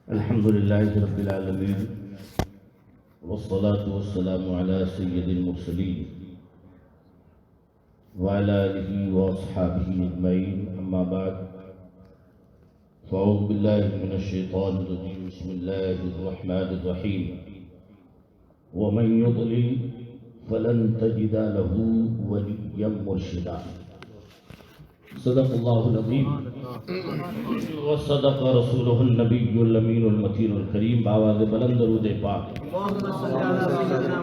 الحمد لله رب العالمين والصلاة والسلام على سيد المرسلين وعلى آله وأصحابه أجمعين أما بعد فأعوذ بالله من الشيطان الرجيم بسم الله الرحمن الرحيم ومن يضلل فلن تجد له وليا مرشدا صدق الله العظيم وصدق رسوله النبي الأمين المتين الكريم بآواز بلند درود پاک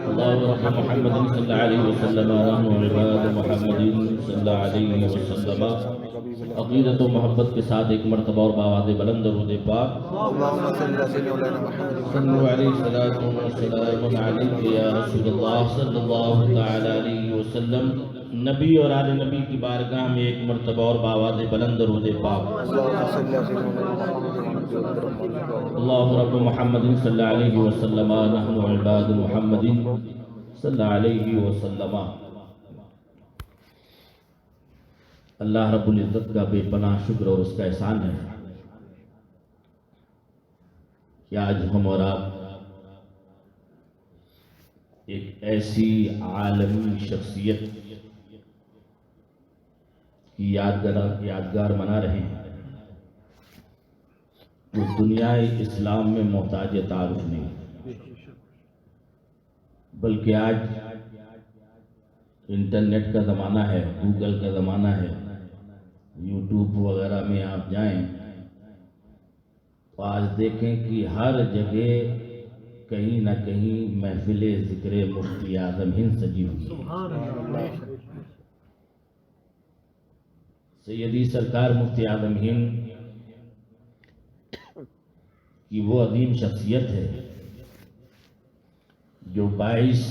اللہ رب محمد صلی اللہ علیہ وسلم ونحن عباد محمد صلی اللہ علیہ وسلم عقیدت و محبت کے ساتھ ایک مرتبہ اور بآواز بلند درود پاک صلو علیہ السلام علیکہ یا رسول اللہ صلی اللہ تعالی علیہ وسلم نبی اور آل نبی کی بارگاہ میں ایک مرتبہ اور بآواز بلند درود پاک اللہ رب محمد صلی اللہ علیہ وسلم نحن عباد محمد صلی اللہ علیہ وسلم اللہ رب العزت کا بے پناہ شکر اور اس کا احسان ہے کہ آج ہم اور آپ ایک ایسی عالمی شخصیت کی یادگار منا رہے ہیں وہ دنیا اسلام میں محتاج تعارف نہیں بلکہ آج انٹرنیٹ کا زمانہ ہے، گوگل کا زمانہ ہے، یوٹیوب وغیرہ میں آپ جائیں تو آج دیکھیں کہ ہر جگہ کہیں نہ کہیں محفل ذکر مفتی اعظم ہند سجی ہوئی ہے۔ سیدی سرکار مفتی اعظم ہند کی وہ عظیم شخصیت ہے جو 22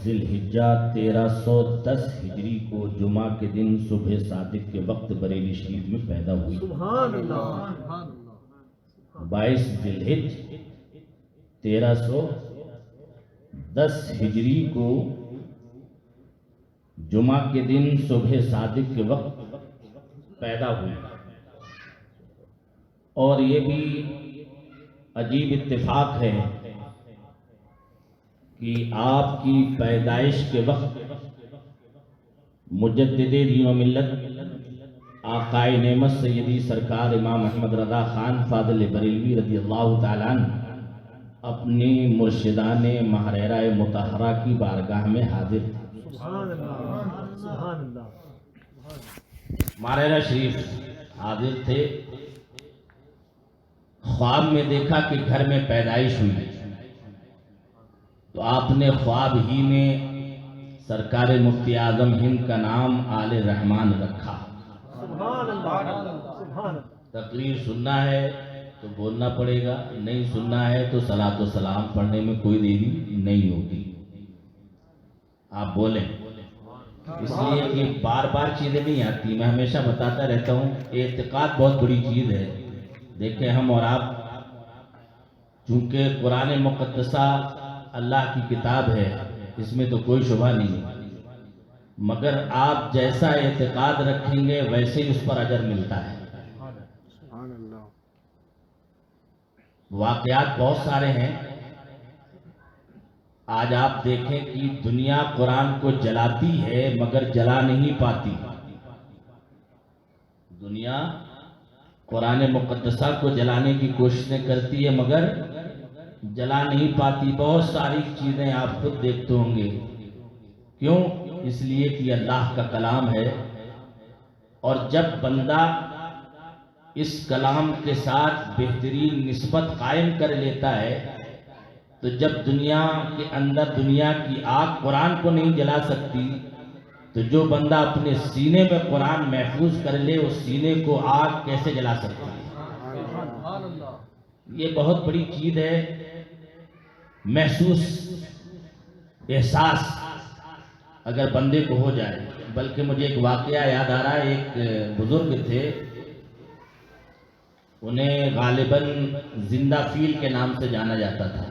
ذی الحجہ 1310 ہجری کو جمعہ کے دن صبح صادق کے وقت بریلی شریف میں پیدا ہوئی۔ 22 ذی الحجہ 1310 ہجری کو جمعہ کے دن صبح صادق کے وقت پیدا ہوئی، اور یہ بھی عجیب اتفاق ہے کہ آپ کی پیدائش کے وقت مجدد دین و ملت آقائے نعمت سیدی سرکار امام احمد رضا خان فاضل بریلوی رضی اللہ تعالیٰ عنہ اپنی مرشدان محررہ مطہرہ کی بارگاہ میں حاضر تھے۔ محررہ شریف حاضر تھے، خواب میں دیکھا کہ گھر میں پیدائش ہوئی تو آپ نے خواب ہی میں سرکار مفتی اعظم ہند کا نام آل رحمان رکھا۔ تقریر سننا ہے تو بولنا پڑے گا، نہیں سننا ہے تو صلاۃ و سلام پڑھنے میں کوئی دیری نہیں ہوگی، آپ بولیں۔ اس لیے کہ بار بار چیزیں نہیں آتی، میں ہمیشہ بتاتا رہتا ہوں اعتقاد بہت بڑی چیز ہے۔ دیکھیں ہم اور آپ چونکہ قرآن مقدسہ اللہ کی کتاب ہے، اس میں تو کوئی شبہ نہیں ہے، مگر آپ جیسا اعتقاد رکھیں گے ویسے ہی اس پر اجر ملتا ہے۔ واقعات بہت سارے ہیں، آج آپ دیکھیں کہ دنیا قرآن کو جلاتی ہے مگر جلا نہیں پاتی۔ دنیا قرآن مقدسہ کو جلانے کی کوششیں کرتی ہے مگر جلا نہیں پاتی۔ بہت ساری چیزیں آپ خود دیکھتے ہوں گے، کیوں؟ اس لیے کہ اللہ کا کلام ہے، اور جب بندہ اس کلام کے ساتھ بہترین نسبت قائم کر لیتا ہے تو جب دنیا کے اندر دنیا کی آگ قرآن کو نہیں جلا سکتی تو جو بندہ اپنے سینے میں قرآن محفوظ کر لے اس سینے کو آگ کیسے جلا سکتا ہے؟ یہ بہت بڑی چیز ہے، محسوس احساس اگر بندے کو ہو جائے۔ بلکہ مجھے ایک واقعہ یاد آ رہا ہے، ایک بزرگ تھے، انہیں غالباً زندہ فیل کے نام سے جانا جاتا تھا۔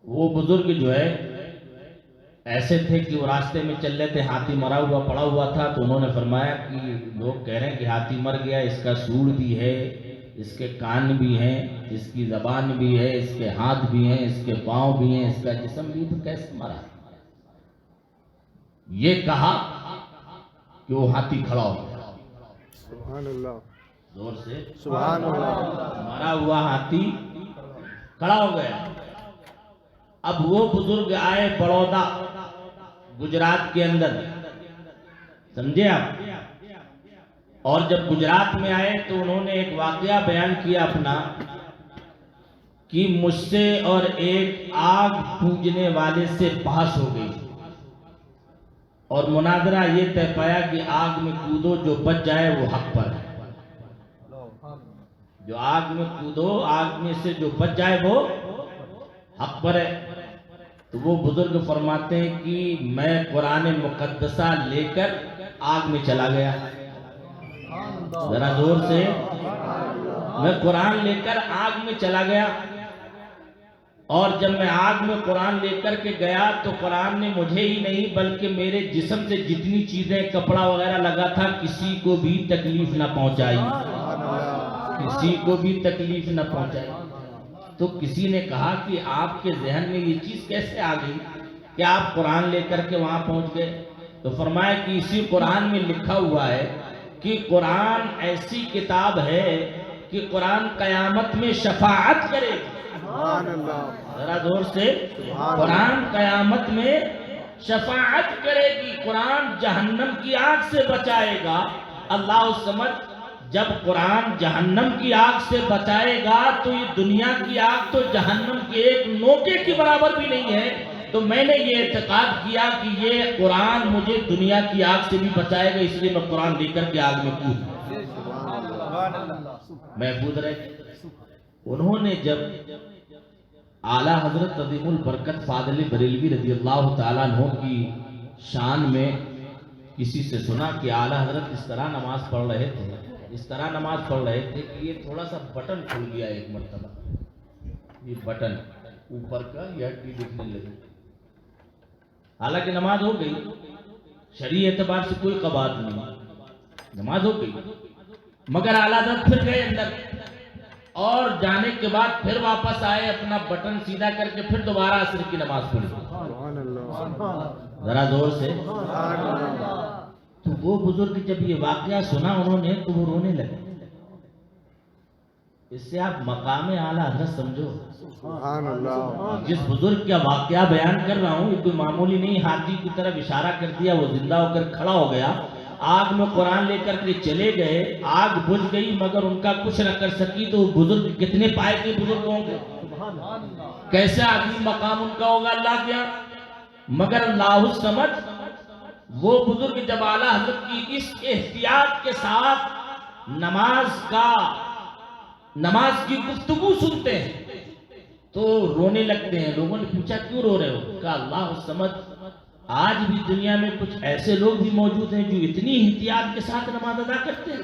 وہ بزرگ جو ہے ایسے تھے کہ وہ راستے میں چل رہے تھے، ہاتھی مرا ہوا پڑا ہوا تھا، تو انہوں نے فرمایا کہ لوگ کہہ رہے ہیں کہ ہاتھی مر گیا، اس کا سوڑ بھی ہے، اس کے کان بھی ہیں، اس کی زبان بھی ہے، اس کے ہاتھ بھی ہیں، اس کے پاؤں بھی ہیں، اس کا جسم بھی، تو کیسے مرا؟ یہ کہا کہ وہ ہاتھی کھڑا ہو گیا، سبحان اللہ، زور سے سبحان اللہ، مرا ہوا ہاتھی کھڑا ہو گیا۔ اب وہ بزرگ آئے بڑودا گجرات کے اندر، سمجھے آپ؟ اور جب گجرات میں آئے تو انہوں نے ایک واقعہ بیان کیا اپنا کہ مجھ سے اور ایک آگ پوجنے والے سے بحث ہو گئی، اور مناظرہ یہ طے پایا کہ آگ میں کودو، جو بچ جائے وہ حق پر ہے۔ جو آگ میں کودو، آگ میں سے جو بچ جائے وہ حق پر ہے۔ تو وہ بزرگ فرماتے ہیں کہ میں قرآن مقدسہ لے کر آگ میں چلا گیا، ذرا زور سے، میں قرآن لے کر آگ میں چلا گیا، اور جب میں آگ میں قرآن لے کر کے گیا تو قرآن نے مجھے ہی نہیں بلکہ میرے جسم سے جتنی چیزیں کپڑا وغیرہ لگا تھا کسی کو بھی تکلیف نہ پہنچائی، کسی کو بھی تکلیف نہ پہنچائی۔ تو کسی نے کہا کہ آپ کے ذہن میں یہ چیز کیسے آ گئی کہ آپ قرآن لے کر کے وہاں پہنچ گئے؟ تو فرمایا کہ اسی قرآن میں لکھا ہوا ہے کہ قرآن ایسی کتاب ہے کہ قرآن قیامت میں شفاعت کرے گی، سبحان اللہ، ذرا زور سے، قرآن قیامت میں شفاعت کرے گی، قرآن جہنم کی آگ سے بچائے گا۔ اللہ سمجھ، جب قرآن جہنم کی آگ سے بچائے گا تو یہ دنیا کی آگ تو جہنم کے ایک نوکے کی برابر بھی نہیں ہے۔ تو میں نے یہ اعتقاد کیا کہ یہ قرآن مجھے دنیا کی آگ سے بھی بچائے گا، اس لیے میں قرآن لے کر کے آگ میں کود محفوظ رہے۔ انہوں نے جب اعلیٰ حضرت عظیم البرکت فاضل بریلوی رضی اللہ تعالیٰ عنہ کی شان میں کسی سے سنا کہ اعلیٰ حضرت اس طرح نماز پڑھ رہے تھے، اس طرح نماز پڑھ رہے تھے کہ یہ تھوڑا سا بٹن کھل گیا ایک مرتبہ، یہ بٹن اوپر کا یہ ہڈی دکھنے لگی، حالانکہ نماز ہو گئی، شرعی اعتبار سے کوئی قباحت نہیں، نماز ہو گئی، مگر اعلیٰ حضرت پھر گئے اندر، اور جانے کے بعد پھر واپس آئے، اپنا بٹن سیدھا کر کے پھر دوبارہ عصر کی نماز پڑھی، سبحان اللہ، ذرا زور سے۔ سبحان اللہ، تو وہ بزرگ جب یہ واقعہ سنا انہوں نے تو وہ رونے لگے۔ اس سے آپ مقام اعلیٰ حضرت سمجھو، سبحان اللہ، جس بزرگ کا واقعہ بیان کر رہا ہوں یہ کوئی معمولی نہیں، ہاتھی کی طرف اشارہ کر دیا، وہ زندہ ہو کر کھڑا ہو گیا، آگ میں قرآن لے کر کے چلے گئے، آگ بجھ گئی مگر ان کا کچھ نہ کر سکی، تو وہ بزرگ کتنے پائے کے بزرگ ہوں گے، کیسے آدمی مقام ان کا ہوگا اللہ کیا۔ مگر اللہ سمجھ، وہ بزرگ جب اعلیٰ حضرت کی اس احتیاط کے ساتھ نماز کی گفتگو سنتے ہیں تو رونے لگتے ہیں۔ لوگوں نے پوچھا کیوں رو رہے ہو؟ کہا اللہ سمجھ، آج بھی دنیا میں کچھ ایسے لوگ بھی موجود ہیں جو اتنی احتیاط کے ساتھ نماز ادا کرتے ہیں،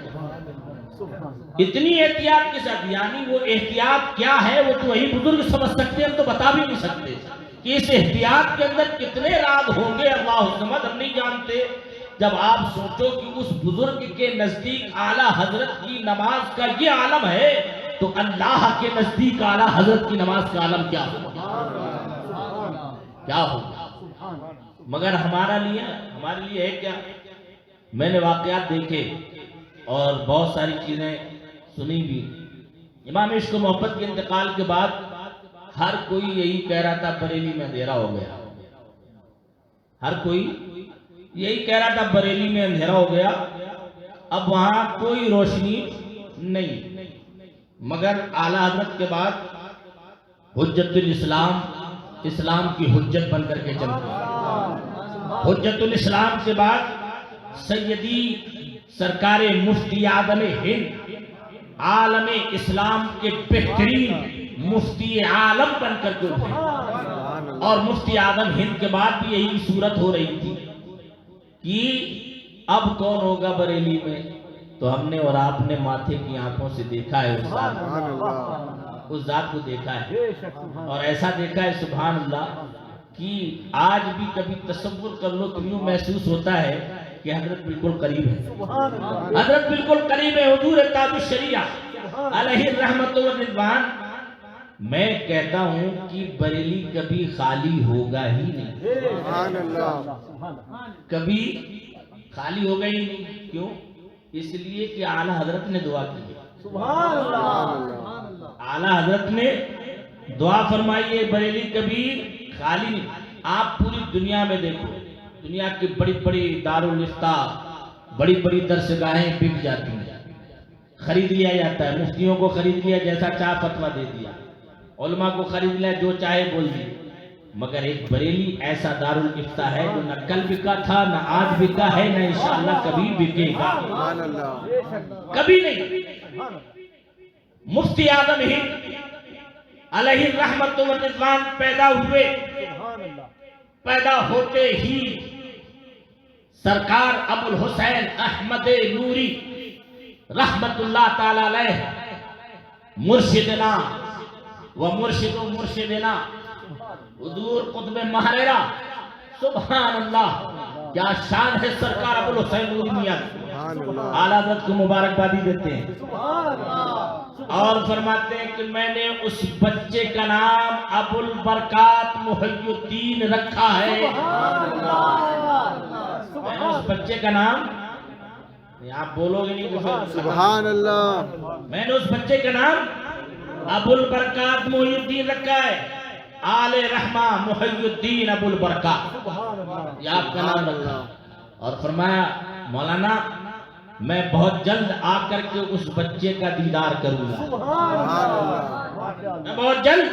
اتنی احتیاط کے ساتھ، یعنی وہ احتیاط کیا ہے وہ تو وہی بزرگ سمجھ سکتے ہیں، ہم تو بتا بھی نہیں سکتے کہ اس احتیاط کے اندر کتنے راز ہوں گے، اللہ سمجھ ہم نہیں جانتے۔ جب آپ سوچو کہ اس بزرگ کے نزدیک اعلیٰ حضرت کی نماز کا یہ عالم ہے تو اللہ کے نزدیک اعلیٰ حضرت کی نماز کا عالم کیا ہوگا، کیا ہوگا۔ مگر ہمارے لیے ہے کیا؟ میں نے واقعات دیکھے اور بہت ساری چیزیں سنی بھی۔ امام عشق و محبت کے انتقال کے بعد ہر کوئی یہی کہہ رہا تھا بریلی میں اندھیرا ہو گیا، ہر کوئی یہی کہہ رہا تھا بریلی میں اندھیرا ہو گیا، اب وہاں کوئی روشنی نہیں۔ مگر اعلیٰ حضرت کے بعد حجت الاسلام، اسلام کی حجت بن کر کے چلتے، حجت الاسلام کے بعد سیدی سرکار مفتی اعظم ہند، عالم اسلام کے بہترین مفتی عالم بن کر کے اٹھے، اور مفتی اعظم ہند کے بعد بھی یہی صورت ہو رہی تھی کہ اب کون ہوگا بریلی میں، تو ہم نے اور آپ نے ماتھے کی آنکھوں سے دیکھا ہے اس ذات کو دیکھا ہے، اور ایسا دیکھا ہے سبحان اللہ کہ آج بھی کبھی تصور کر لو تو یوں محسوس ہوتا ہے کہ حضرت بالکل قریب ہے، حضرت بالکل قریب ہے، حضور تاج الشریعہ علیہ الرحمت و رضوان۔ میں کہتا ہوں کہ بریلی کبھی خالی ہوگا ہی نہیں، سبحان اللہ، کبھی خالی ہوگا ہی نہیں۔ کیوں؟ اس لیے کہ اعلیٰ حضرت نے دعا کی ہے، سبحان اللہ، اعلیٰ حضرت نے دعا فرمائی ہے بریلی کبھی خالی نہیں۔ آپ پوری دنیا میں دیکھو، دنیا کی بڑی بڑی دارالافتاء، بڑی بڑی درسگاہیں بک جاتی ہیں، خرید لیا جاتا ہے، مفتیوں کو خرید لیا، جیسا چاہ فتویٰ دے دیا، علماء کو خرید لیا، جو چاہے بول دی۔ مگر ایک بریلی ایسا دارالافتاء ہے جو نہ کل بکا تھا، نہ آج بکا ہے، نہ انشاءاللہ کبھی بکے گا، سبحان اللہ، کبھی نہیں۔ مفتی اعظم ہند علیہ الرحمت و رضوان پیدا ہوئے، پیدا ہوتے ہی سرکار ابو الحسین احمد نوری رحمت اللہ تعالی علیہ مرشدنا و مرشد و مرشدنا حضور قطب مہررہ، سبحان اللہ، کیا شان ہے سرکار ابو الحسین نوری میاں، سبحان اللہ، اعلیٰ حضرت کو مبارکبادی دیتے ہیں اور فرماتے ہیں کہ میں نے اس بچے کا نام ابو البرکات محی الدین رکھا ہے۔ میں نے اس بچے کا نام، آپ بولو گے نہیں تو پھر سبحان اللہ، میں نے اس بچے کا نام ابو البرکات محی الدین رکھا ہے، آل رحمہ محی الدین ابو البرکات، یہ آپ کا نام رکھا۔ اور فرمایا مولانا میں بہت جلد آ کر کے اس بچے کا دیدار کروں گا، سبحان اللہ، میں بہت جلد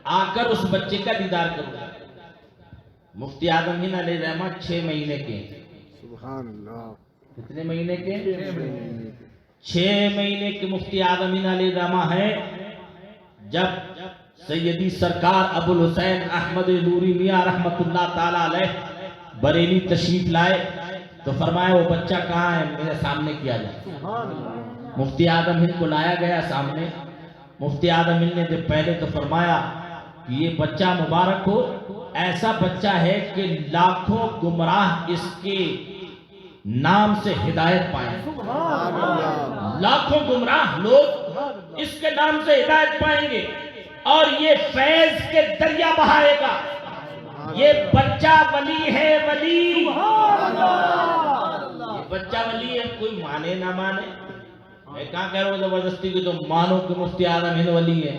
آ کر اس بچے کا دیدار کروں گا۔ مفتی اعظم ہند علیہ رحمہ 6 مہینے کے، سبحان اللہ، کتنے مہینے کے؟ 6 مہینے کے مفتی اعظم ہند علیہ رحمہ ہے جب سیدی سرکار ابو الحسین احمد نوری میاں رحمت اللہ تعالی علیہ بریلی تشریف لائے تو فرمایا وہ بچہ کہاں ہے، میرے سامنے کیا جائے۔ مفتی اعظم ہند کو لایا گیا سامنے، مفتی اعظم ہند نے جب پہلے تو فرمایا کہ یہ بچہ مبارک ہو، ایسا بچہ ہے کہ لاکھوں گمراہ اس کے نام سے ہدایت پائیں، سبحان اللہ، لاکھوں گمراہ لوگ اس کے نام سے ہدایت پائیں گے اور یہ فیض کے دریا بہائے گا۔ یہ بچہ ولی ہے، ولی، یہ بچہ ولی ہے، کوئی مانے نہ مانے، میں کہاں کہہ رہا ہوں زبردستی کہ تم مانو کہ مفتی اعظم ہند ولی ہے۔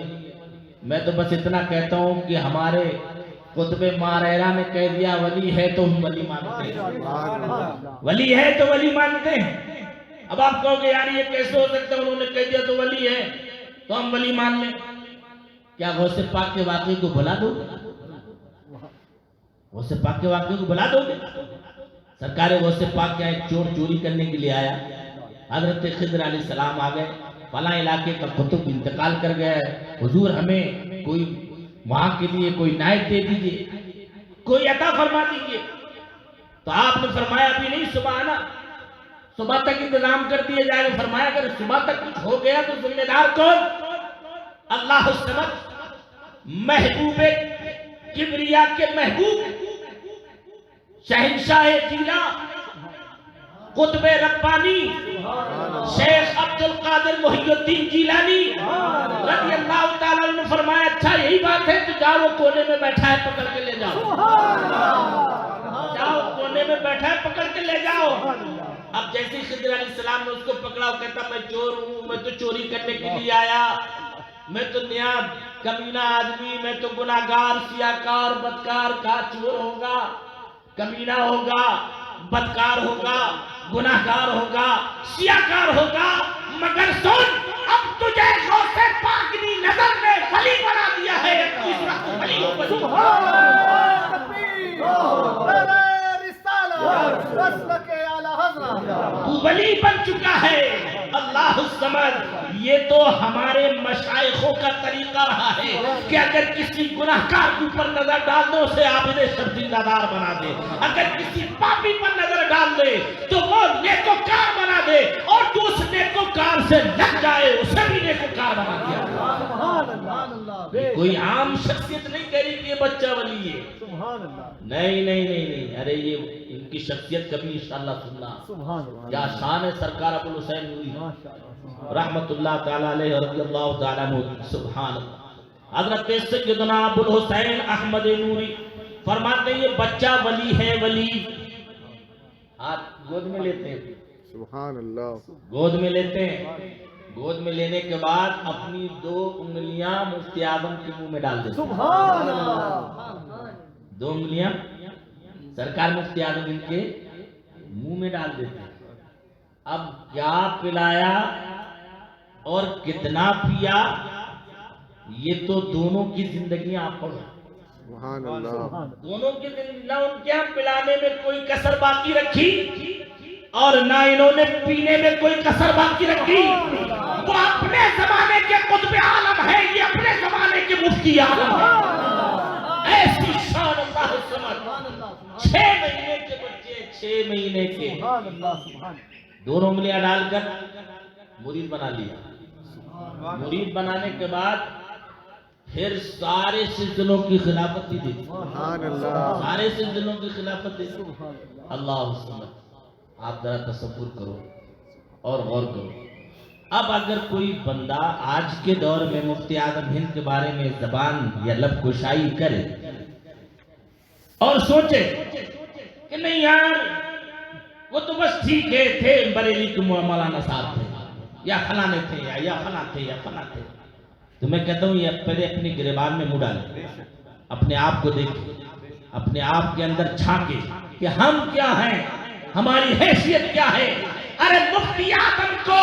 میں تو بس اتنا کہتا ہوں کہ ہمارے قطب مہررہ نے کہہ دیا ولی ہے تو ہم ولی مانتے ہیں، ولی ہے تو ولی مانتے ہیں۔ اب آپ کہو گے یار یہ کیسے ہو سکتا ہے، انہوں نے کہہ دیا تو ولی ہے تو ہم ولی مان لیں۔ کیا غوث پاک کے واقعے کو بھلا دو گے؟ غوث پاک کے واقعے کو بھلا دو گے؟ سرکار غوث پاک کیا ایک چور چوری کرنے کے لیے آیا، حضرت خضر علیہ السلام آ گئے، فلاں علاقے کا قطب انتقال کر گیا ہے، حضور ہمیں کوئی وہاں کے لیے کوئی نائب دے دیجئے، کوئی عطا فرما دیجئے۔ تو آپ نے فرمایا ابھی نہیں، صبح آنا، صبح تک انتظام کر دیا جائے گا۔ فرمایا اگر صبح تک کچھ ہو گیا تو ذمہ دار کون؟ اللہ الصمد، محبوب کبریا کے محبوب، شہنشاہ جیلا، قطب ربانی، شیخ عبد القادر محی الدین جیلانی رضی اللہ تعالیٰ نے فرمایا اچھا یہی بات ہے تو جاؤ وہ کونے میں بیٹھا ہے پکڑ کے لے جاؤ، جاؤ کونے میں بیٹھا ہے پکڑ کے لے جاؤ۔ اب جیسے خضر علیہ السلام نے اس کو پکڑا، وہ کہتا میں چور ہوں، میں تو چوری کرنے کے لیے آیا، میں تو نیا کمینہ آدمی، میں تو گناہگار، سیاکار، بدکار، کا چور ہوگا، کمینہ ہوگا، بدکار ہوگا، گناہگار ہوگا، سیاکار ہوگا، مگر سن اب تجھے غوث پاک کی نظر نے ولی بنا دیا ہے، اس وقت ولی ہو بنی۔ تو ولی بن چکا ہے، اللہ الصمد۔ یہ تو ہمارے مشائخوں کا طریقہ رہا ہے کہ اگر کسی گناہگار کے اوپر نظر ڈال دو اسے عابد شب زندہ دار بنا دے، اگر کسی پاپی پر نظر ڈال دے تو وہ نیکوکار بنا دے، اور جو اس نیکوکار سے لگ جائے اسے بھی نیکوکار بنا دیا۔ کوئی عام شخصیت نہیں کہہ رہی کہ یہ بچہ ولی ہے، نہیں نہیں نہیں نہیں، ارے یہ ان کی شخصیت کبھی انشاءاللہ سننا. کیا شان ہے سرکار ابو الحسین نوری رحمت اللہ تعالی علیہ رضی اللہ تعالیٰ عنہ. سبحان اللہ. حضرت سیدنا ابو الحسین احمد نوری فرماتے ہیں یہ بچہ ولی ہے، ولی. ہاتھ گود میں لیتے ہیں، سبحان اللہ. گود میں لیتے ہیں. گود میں لینے کے بعد اپنی 2 انگلیاں مفتی اعظم کے منہ میں ڈال دیتے ہیں. 2 انگلیاں سرکار مفتی اعظم ان کے منہ میں ڈال دیتے ہیں. اب کیا پلایا اور کتنا پیا یہ تو دونوں کی زندگیاں آپ پڑھو. سبحان اللہ. دونوں کی زندگی، نہ ان کے ہم پلانے میں کوئی کسر باقی رکھی اور نہ انہوں نے پینے میں کوئی کسر باقی رکھی. وہ اپنے زمانے کے قطب عالم ہے، یہ اپنے زمانے کے مفتی عالم ہے. ایسی شان اللہ سمجھ. 6 مہینے کے بچے، 6 مہینے کے، دونوں انگلیاں ڈال کر مرید بنا لیا. مرید بنانے کے بعد پھر سارے سلسلوں کی خلافت دی. سبحان اللہ. سارے سلسلوں کی خلافت دی. اللہ سمجھ. آپ ذرا تصور کرو اور غور کرو. اب اگر کوئی بندہ آج کے دور میں مفتی اعظم ہند کے بارے میں زبان یا لب گشائی کرے اور سوچے کہ نہیں یار وہ تو بس ٹھیک ہے، تھے بریلی کے مولانا صاحب تھے یا فلانے تھے یا فلاں تھے یا فلاں تھے، تو میں کہتا ہوں یہ پہلے اپنی گریبان میں منہ ڈالے، اپنے آپ کو دیکھیں، اپنے آپ کے اندر جھانکے کہ ہم کیا ہیں، ہماری حیثیت کیا ہے. ارے مفتی اعظم کو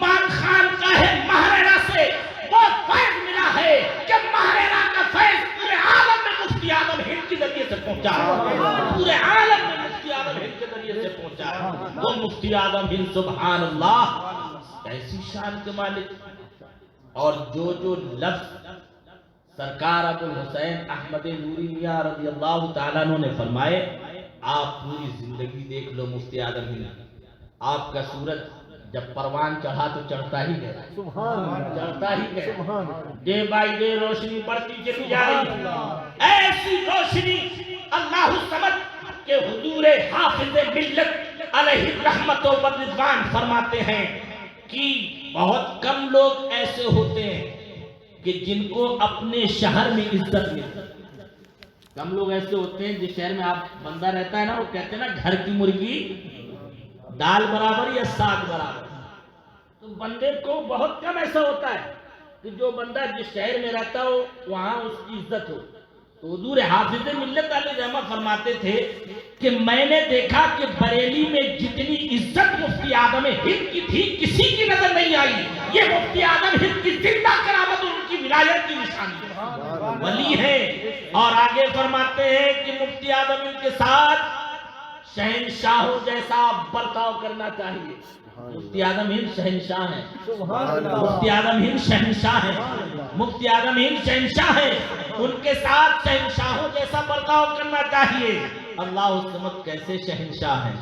مان خان کا ہے مہرینا سے وہ فیض ملا ہے کہ مہرینا کا فیض پورے عالم میں مفتی اعظم ہند کے ذریعے سے پہنچا ہے. پورے عالم میں مفتی اعظم ہند کے ذریعے سے پہنچا ہے. وہ مفتی اعظم ہند سبحان اللہ ایسی شان کے مالک. اور جو لفظ سرکار ابو الحسین احمد نوری میاں رضی اللہ تعالیٰ عنہ نے فرمائے، آپ پوری زندگی دیکھ لو مفتی اعظم ہند. آپ کا سورج جب پروان چڑھا تو چڑھتا ہی گیا، چڑھتا ہی گیا. ڈے بائی ڈے روشنی بڑھتی چلی جا رہی. ایسی روشنی اللہ سمجھ کہ حضور حافظ ملت علیہ رحمت و رضوان فرماتے ہیں کہ بہت کم لوگ ایسے ہوتے ہیں کہ جن کو اپنے شہر میں عزت ملتی. کم لوگ ایسے ہوتے ہیں جس شہر میں آپ بندہ رہتا ہے نا، وہ کہتے ہیں نا گھر کی مرغی دال برابر یا ساگ برابر. تو بندے کو بہت کم ایسا ہوتا ہے کہ جو بندہ جس شہر میں رہتا ہو وہاں اس کی عزت ہو. تو حضور حافظ ملت علیہ رحمہ فرماتے تھے کہ میں نے دیکھا کہ بریلی میں جتنی عزت مفتی اعظم ہند کی تھی کسی کی نظر نہیں آئی. یہ مفتی اعظم ہند کی زندہ کرامت اور ان کی ولایت کی نشانی ہے، ولی ہے. اور آگے فرماتے ہیں کہ مفتی اعظم ہند کے ساتھ شہنشاہوں جیسا برتاؤ کرنا چاہیے. مفتی اعظم ہند شہنشاہ ہیں. مفتی اعظم ہند شہنشاہ ہیں. مفتی اعظم ہند شہنشاہ ہیں. ان کے ساتھ شہنشاہوں جیسا برتاؤ کرنا چاہیے. اللہ سمجھ کیسے شہنشاہ ہیں.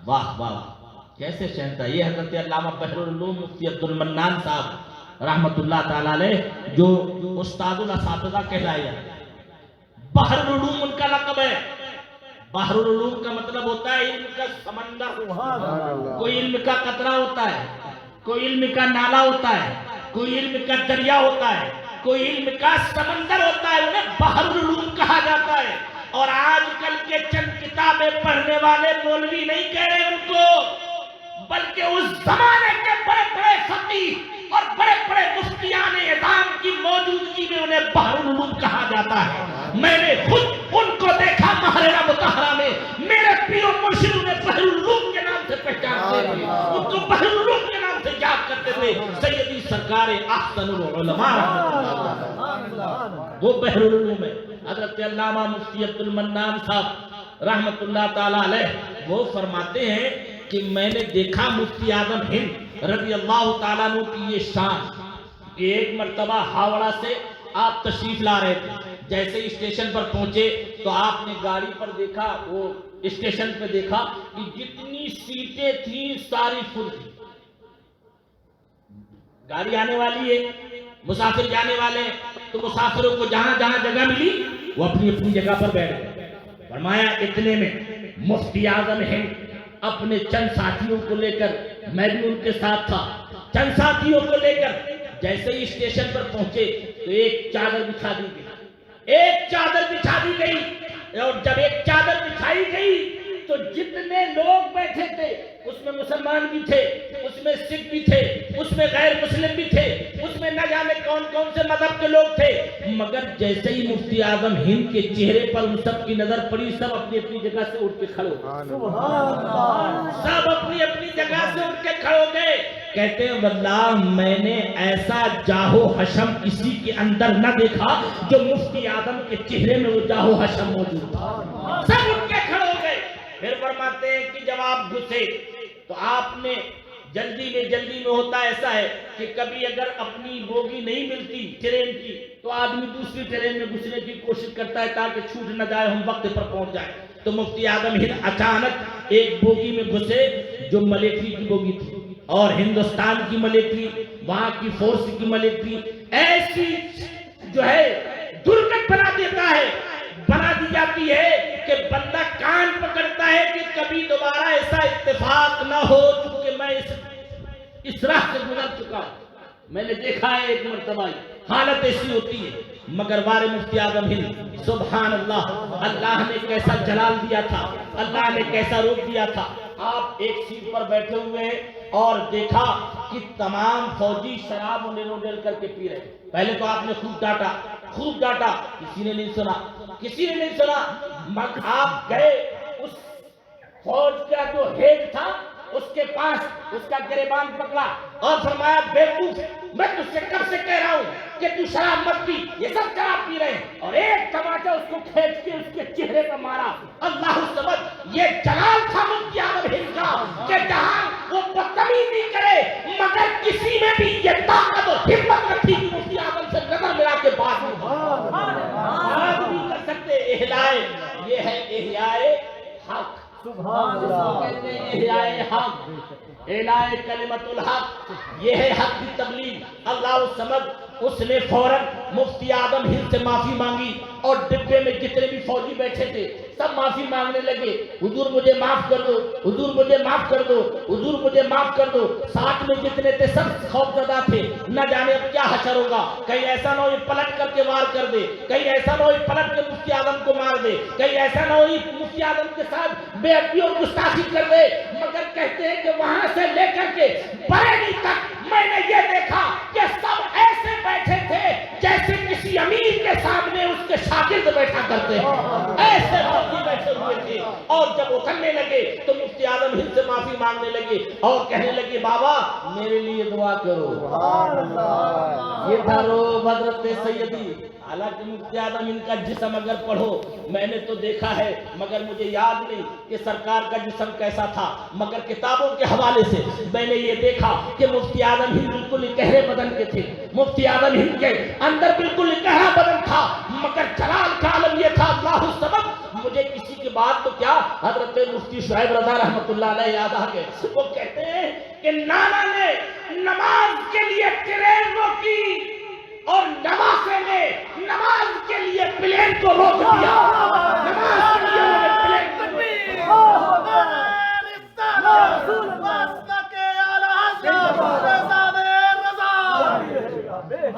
واہ واہ کیسے شہنشاہ. یہ حضرت علامہ بحر العلوم مفتی عبد المنان صاحب رحمت اللہ تعالی علیہ جو استاد الاساتذہ کہلائے جاتے ہیں. بحر العلوم ان کا لقب ہے. بحر العلوم کا مطلب ہوتا ہے علم کا سمندر. کوئی علم کا قطرہ ہوتا ہے، کوئی علم کا نالا ہوتا ہے، کوئی علم کا دریا ہوتا ہے، کوئی علم کا سمندر ہوتا ہے. انہیں بحر العلوم کہا جاتا ہے. اور آج کل کے چند کتابیں پڑھنے والے مولوی نہیں کہہ رہے ان کو، بلکہ اس زمانے کے بڑے بڑے فقیہ اور بڑے بڑے مفتیان اعظام کی موجودگی میں انہیں بحر العلوم کہا جاتا ہے. میں نے خود ان کو دیکھا مہرینہ مطہرہ میں. میرے پیر و مرشد انہیں بحر العلوم کے نام سے پہچانتے تھے، ان کو بحر العلوم کے نام سے یاد کرتے تھے. سیدی سرکار احسن العلماء وہ بحر العلوم ہے. حضرت علامہ مفتی عبد المنان صاحب رحمت اللہ تعالی علیہ وہ فرماتے ہیں کہ میں نے دیکھا مفتی اعظم ہند رضی اللہ تعالیٰ عنہ کی یہ شان. ایک مرتبہ ہاوڑہ سے آپ تشریف لا رہے تھے. جیسے اسٹیشن پر پہنچے تو آپ نے گاڑی پر دیکھا، وہ اسٹیشن پہ دیکھا کہ جتنی سیٹیں تھیں ساری فل تھی. گاڑی آنے والی ہے، مسافر جانے والے، تو مسافروں کو جہاں جہاں جگہ ملی وہ اپنی اپنی جگہ پر بیٹھ گئے. فرمایا اتنے میں مفتی اعظم ہند اپنے چند ساتھیوں کو لے کر، میں بھی ان کے ساتھ تھا، چند ساتھیوں کو لے کر جیسے ہی اسٹیشن پر پہنچے تو ایک چادر بچھا دی گئی، ایک چادر بچھا دی گئی، اور جب ایک چادر بچھائی گئی تو جتنے لوگ بیٹھے تھے اس میں مسلمان بھی تھے، اس میں سکھ بھی تھے، اس میں غیر مسلم بھی تھے، اس میں نہ جانے کون کون سے مذہب کے لوگ تھے، مگر جیسے ہی مفتی اعظم ہند کے چہرے پر ان سب کی نظر پڑی، سب اپنی اپنی جگہ سے اٹھ کے کھڑے ہو گئے، سب اپنی اپنی جگہ سے اٹھ کے کھڑے ہو گئے۔ کہتے ہیں واللہ میں نے ایسا جاہو حشم کسی کے اندر نہ دیکھا جو مفتی اعظم کے چہرے میں وہ جاہو حشم موجود تھا، سب اٹھ کے کھڑے ہو گئے۔ پھر فرماتے ہیں کہ جب آپ گھسے تو آپ نے جلدی میں ہوتا ایسا ہے کہ کبھی اگر اپنی بوگی نہیں ملتی ٹرین کی تو آدمی دوسری ٹرین میں گھسنے کی کوشش کرتا ہے تاکہ چھوٹ نہ جائے، ہم وقت پر پہنچ جائیں۔ تو مفتی اعظم ہند اچانک ایک بوگی میں گھسے جو ملیٹری کی بوگی تھی، اور ہندوستان کی ملیٹری، وہاں کی فورس کی ملیٹری ایسی جو ہے درگت بنا دیتا ہے، بنا دی جاتی ہے کہ بندہ کان پکڑتا ہے کہ کبھی دوبارہ ایسا اتفاق نہ ہو، چونکہ میں اس راہ سے گزر چکا ہوں، میں نے دیکھا ہے ایک مرتبہ حالت ایسی ہوتی ہے۔ مگر وار مفتی اعظم ہند سبحان اللہ، اللہ نے کیسا جلال دیا تھا، اللہ نے کیسا روپ دیا تھا۔ آپ ایک سیٹ پر بیٹھے ہوئے ہیں اور دیکھا کہ تمام فوجی شراب انڈیل کر کے پی رہے۔ پہلے تو آپ نے خوب ڈانٹا، کسی نے نہیں سنا، مگر آپ گئے اس فوج کا جو ہیڈ تھا اس کے پاس، اس کا گریبان پکڑا اور فرمایا بیوقوف، میں تجھ سے کب سے کہہ رہا ہوں کہ تو شراب مت پی، یہ سب شراب پی رہے ہیں، اور ایک تماچا اس کو کھینچ کے اس کے چہرے پر مارا۔ اللہ سمجھ، یہ جلال تھا مفتی اعظم ہند کا کہ جہاں وہ بدتمیزی کرے مگر کسی میں بھی یہ طاقت اور ہمت نہ تھی کہ مفتی اعظم سے نظر ملا کے بات نہیں کر سکتے۔ احیائے، یہ ہے احیائے حق، سبحان اللہ، کہتے ہیں احیائے حق، اعلاء کلمت الحق، یہ ہے حق کی تبلیغ۔ اللہ سمجھ، اس نے فوراً مفتی اعظم ہند سے معافی مانگی، اور ڈبے میں جتنے بھی فوجی بیٹھے تھے سب معافی مانگنے لگے، حضور مجھے معاف کر دو، حضور مجھے معاف کر دو، حضور مجھے معاف کر دو۔ ساتھ میں جتنے تھے سب خوف زدہ تھے، نہ جانے اب کیا حشر ہوگا، کہیں ایسا نہ ہو یہ پلٹ کر کے وار کر دے، کہیں ایسا نہ ہو یہ پلٹ کے مفتی اعظم کو مار دے، کہیں ایسا نہ ہو یہ مفتی اعظم کے ساتھ بے ادبی اور گستاخی کر دے۔ مگر کہتے ہیں کہ وہاں سے لے کر کے بریلی تک میں نے یہ دیکھا کہ سب ایسے بیٹھے تھے جیسے کسی امیر کے سامنے اس کے شاگرد بیٹھا کرتے ہیں، ایسے فوجی بیٹھے ہوئے تھے۔ اور جب اترنے لگے تو مفتی اعظم ہند سے معافی مانگنے لگے اور کہنے لگے بابا میرے لیے دعا کرو، یہ تھا روب حضرت سیدی۔ حالانکہ مفتی اعظم ہند کا جسم اگر پڑھو، میں نے تو دیکھا ہے مگر مجھے یاد نہیں کہ سرکار کا جسم کیسا تھا، مگر کتابوں کے حوالے سے میں نے یہ دیکھا کہ مفتی اعظم ہند بالکل اکہرے بدن کے تھے، مفتی اعظم ہند کے اندر بالکل اکہرا بدن تھا، مگر جلال کا عالم یہ تھا۔ اللہ سبب، مجھے کسی کی بات تو کیا، حضرت مفتی شعیب رضا رحمۃ اللہ علیہ یاد آ گئے، وہ کہتے ہیں کہ نانا نے نماز کے لیے ٹرین روکی اور نواسے نے نماز کے لیے پلین کو روک دیا، نماز کے لیے انہوں نے پلین کو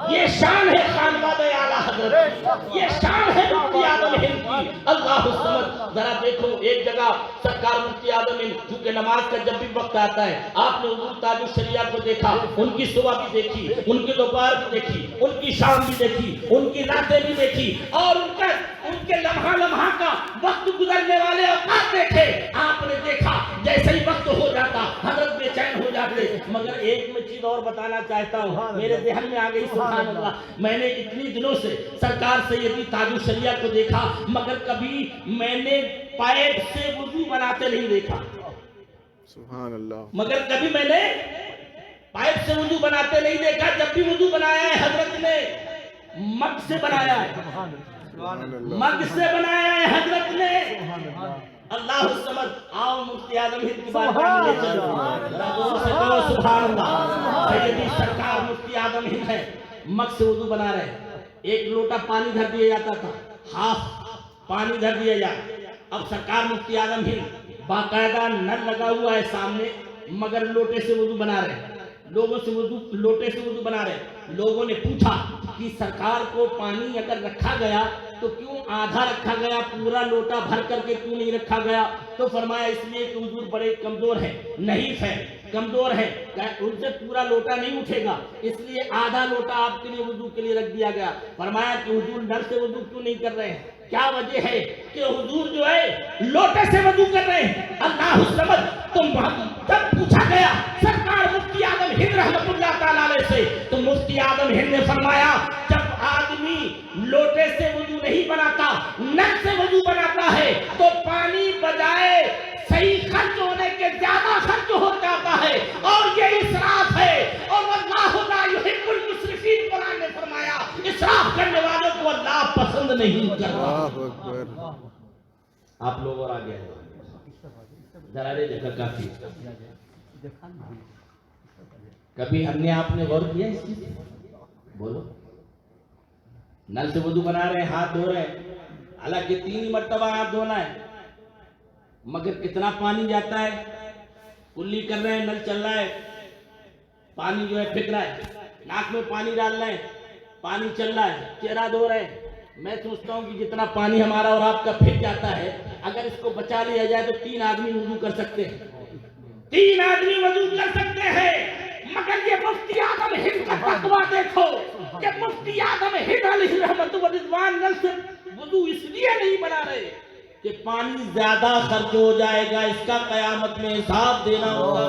یہ شان ہے خاندان اعلیٰ حضرت، یہ شان ہے مفتی اعظم ہند کی۔ اللہ سمجھ، ذرا دیکھو ایک جگہ سرکار مفتی اعظم ہند چونکہ نماز کا جب بھی وقت آتا ہے آپ نے حضور تاج الشریعہ کو دیکھا، ان کی صبح بھی دیکھی، ان کی دوپہر بھی دیکھی، ان کی شام بھی دیکھی، ان کی راتیں بھی دیکھی، اور ان کے لمحہ لمحہ کا وقت گزرنے والے اوقات دیکھے۔ آپ نے دیکھا جیسے ہی وقت ہو جاتا حضرت بے چین ہو جاتے۔ مگر ایک میں چیز اور بتانا چاہتا ہوں، میرے ذہن میں آ گئی، سبحان اللہ، میں نے اتنی دنوں سے سرکار سیدی تاج الشریعہ کو دیکھا مگر کبھی میں نے پائپ سے وضو بناتے نہیں دیکھا، سبحان اللہ، مگر کبھی میں نے پائپ سے وضو بناتے نہیں دیکھا۔ جب بھی وضو بنایا ہے حضرت نے مگ سے بنایا ہے، مگ سے بنایا ہے حضرت نے۔ اللہ سمجھ، آؤ مفتی اعظم ہند کی بات لے چلو، سبحان اللہ۔ سیدی سرکار مفتی اعظم ہند ہے، مگ سے وضو بنا رہے، ایک لوٹا پانی دھر دیا جاتا تھا، ہاف پانی دھر دیا جائے، اب سرکار مفتی اعظم ہند باقاعدہ نل لگا ہوا ہے سامنے، مگر لوٹے سے وضو بنا رہے ہیں، لوگوں سے لوٹے سے وضو بنا رہے ہیں۔ لوگوں نے پوچھا کہ سرکار کو پانی اگر رکھا گیا تو کیوں آدھا رکھا گیا، پورا لوٹا بھر کر کے کیوں نہیں رکھا گیا؟ تو فرمایا اس لیے کہ حضور بڑے کمزور ہیں، نحیف ہیں، کمزور ہیں، ان سے پورا لوٹا نہیں اٹھے گا، اس لیے آدھا لوٹا آپ کے لیے وضو کے لیے رکھ دیا گیا۔ فرمایا کہ حضور نل سے وضو کیوں نہیں کر رہے ہیں؟ کیا وجہ ہے کہ حضور جو ہے لوٹے سے وضو کر رہے ہیں؟ اللہ الصمد۔ تو جب پوچھا گیا سرکار مفتی اعظم ہند رحمت اللہ تعالیٰ علیہ سے، تو مفتی اعظم ہند نے فرمایا جب آدمی لوٹے سے وضو نہیں بناتا، نل سے وضو بناتا ہے تو پانی بجائے صحیح خرچ ہونے کے زیادہ خرچ ہو جاتا ہے، اور یہ اسراف ہے، اور واللہ لا یحب المسرفین۔ قرآن نے فرمایا اسراف کرنے والوں کو اللہ پسند نہیں کرتا۔ اللہ اکبر۔ آپ لوگ اور آگے ہیں ذرا دے جگہ کافی۔ کبھی ہم نے آپ نے غور کیا اس چیز؟ بولو، نل سے وضو بنا رہے ہیں، ہاتھ دھو رہے ہیں، حالانکہ 3 مرتبہ ہاتھ دھونا ہے، مگر کتنا پانی جاتا ہے؟ کلی کر رہے ہیں، نل چل رہا ہے، پانی جو ہے پھینک رہا ہے، ناک میں پانی ڈال رہے ہیں، پانی چل رہا ہے، چہرہ دھو رہے ہیں۔ میں سوچتا ہوں کہ جتنا پانی ہمارا اور آپ کا پھینک جاتا ہے، اگر اس کو بچا لیا جائے تو 3 آدمی وضو کر سکتے ہیں، 3 آدمی وضو کر سکتے ہیں۔ مگر یہ مفتی اعظم ہند کا فتویٰ دیکھو کہ مفتی اعظم ہند علیہ رحمت و رضوان نل سے وضو اس لیے نہیں بنا رہے کہ پانی زیادہ خرچ ہو جائے گا، اس کا قیامت میں حساب دینا ہوگا،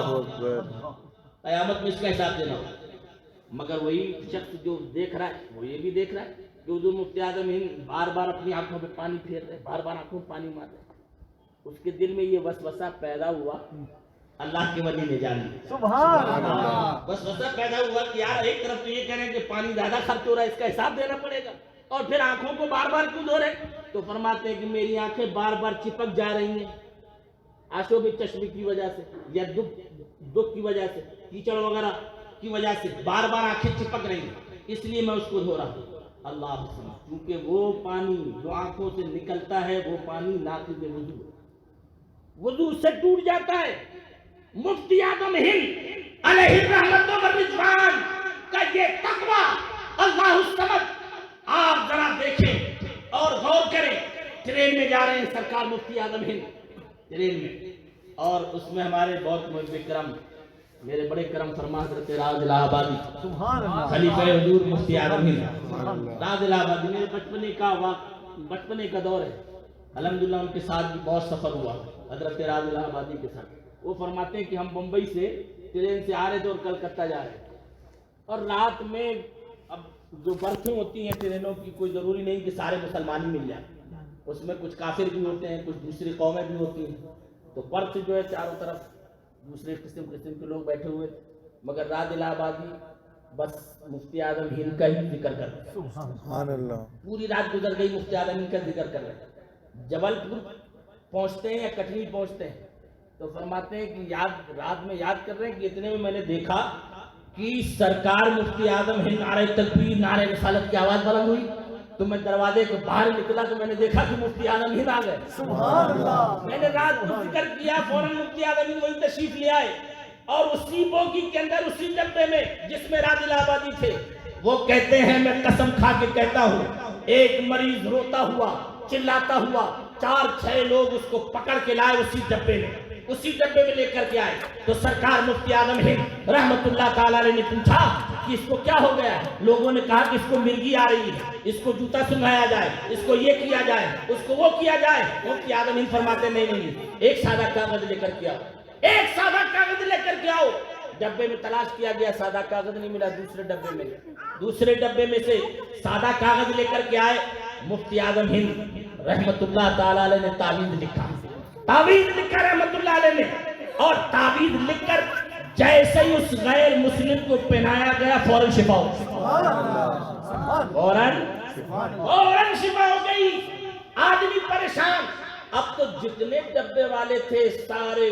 قیامت میں اس کا حساب دینا ہوگا۔ مگر وہی شخص جو دیکھ رہا ہے وہ یہ بھی دیکھ رہا ہے کہ حضور مفتی اعظم ہند بار بار اپنی آنکھوں پہ پانی پھیر رہے، بار بار آنکھوں میں پانی مار رہے، اس کے دل میں یہ وسوسہ پیدا ہوا، اللہ کے ولی نے جان لی، سبحان اللہ۔ وسوسہ پیدا ہوا کہ یار ایک طرف تو یہ کہہ رہے ہیں کہ پانی زیادہ خرچ ہو رہا ہے، اس کا حساب دینا پڑے گا، اور پھر آنکھوں کو بار بار کیوں دھو رہے؟ تو فرماتے ہیں کہ میری آنکھیں بار بار چپک جا رہی ہیں، آشوب چشمی کی وجہ سے یا دکھ کی وجہ سے، کیچڑ وغیرہ کی وجہ سے بار بار آنکھیں چپک رہی ہیں، اس لیے میں اس کو دھو رہا ہوں۔ اللہ حسن، کیونکہ وہ پانی جو آنکھوں سے نکلتا ہے وہ پانی ناقض وضو سے ٹوٹ جاتا ہے۔ مفتی اعظم ہند علیہ الرحمت و رضوان کا یہ تقویٰ، اللہ الصمد۔ آپ ذرا دیکھیں اور غور کریں، ٹرین میں جا رہے ہیں سرکار مفتی اعظم ہند، ٹرین میں، اور اس میں ہمارے بہت محب کرم، میرے بڑے کرم فرما حضرت راز الہ آبادی، سبحان اللہ۔ خلیفہ حضور مفتی اعظم ہند راز الہ آبادی، میرے بچپنے کا دور ہے، الحمدللہ ان کے ساتھ بھی بہت سفر ہوا حضرت راز الہ آبادی کے ساتھ۔ وہ فرماتے ہیں کہ ہم بمبئی سے ٹرین سے آ رہے تھے اور کلکتہ جا رہے تھے، اور رات میں اب جو برتھیں ہوتی ہیں ٹرینوں کی، کوئی ضروری نہیں کہ سارے مسلمان ہی مل جائیں، اس میں کچھ کافر بھی ہوتے ہیں، کچھ دوسری قومیں بھی ہوتی ہیں، تو برتھ جو ہے چاروں طرف دوسرے قسم کے لوگ بیٹھے ہوئے، مگر راز الہ آبادی بس مفتی اعظم ہند کا ہی ذکر کر رہے ہیں، سبحان اللہ۔ پوری رات گزر گئی مفتی اعظم ہند کا ذکر کر رہے ہیں۔ جبل پور پہنچتے ہیں یا کٹنی پہنچتے ہیں تو فرماتے ہیں کہ رات میں یاد کر رہے ہیں کہ اتنے میں میں نے دیکھا کہ سرکار مفتی اعظم ہند نعرہ تکبیر نعرہ رسالت کی آواز بلند ہوئی، تو میں دروازے کے باہر نکلا تو میں نے دیکھا کہ مفتی اعظم ہند آ گئے، سبحان اللہ۔ میں نے رات کو ذکر کیا، فوراً مفتی اعظم ہند وہی تشریف لے آئے، اور اسی بوگی کے اندر اسی ڈبے میں جس میں راز الہ آبادی تھے، وہ کہتے ہیں میں قسم کھا کے کہتا ہوں ایک مریض روتا ہوا چلاتا ہوا 4-6 لوگ اس کو پکڑ کے لائے اسی ڈبے میں لے کر کے آئے، تو سرکار مفتی اعظم ہند رحمت اللہ تعالیٰ علیہ نے پوچھا کہ اس کو کیا ہو گیا ہے؟ لوگوں نے کہا کہ اس کو مرگی آ رہی ہے، اس کو جوتا سنگھایا جائے، اس کو یہ کیا جائے، اس کو وہ کیا جائے۔ مفتی اعظم ہند فرماتے نہیں، ایک سادہ کاغذ لے کر کے آؤ، ایک سادہ کاغذ لے کر کے آؤ۔ ڈبے میں تلاش کیا گیا، سادہ کاغذ نہیں ملا، دوسرے ڈبے میں سے سادہ کاغذ لے کر کے آئے۔ مفتی اعظم ہند رحمت اللہ تعالیٰ علیہ نے تعویذ لکھا رحمت اللہ علیہ نے، اور تعویذ لکھ کر جیسے ہی اس غیر مسلم کو پہنایا گیا فوراً شفا ہو گئی، فوراً شفا ہو گئی۔ آدمی پریشان، اب تو جتنے ڈبے والے تھے سارے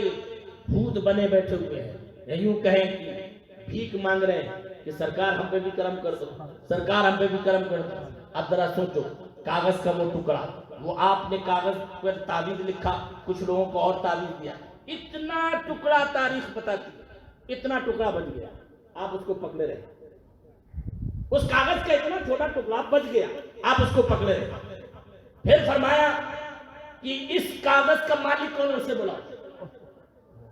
بھوت بنے بیٹھے ہوئے ہیں، یوں کہیں کہ بھیک مانگ رہے ہیں کہ سرکار ہم پہ بھی کرم کر دو، سرکار ہم پہ بھی کرم کر دو۔ اب ذرا سوچو، کاغذ کا وہ ٹکڑا وہ آپ نے کاغذ پر تعویذ لکھا، کچھ لوگوں کو اور تعویذ دیا، اتنا ٹکڑا تاریخ بتاتی، اتنا ٹکڑا بچ گیا، آپ اس کو پکڑے رہے، اس کاغذ کا اتنا چھوٹا ٹکڑا بچ گیا، آپ اس کو پکڑے رہے۔ پھر فرمایا کہ اس کاغذ کا مالک کون ہے، اسے بلاؤ،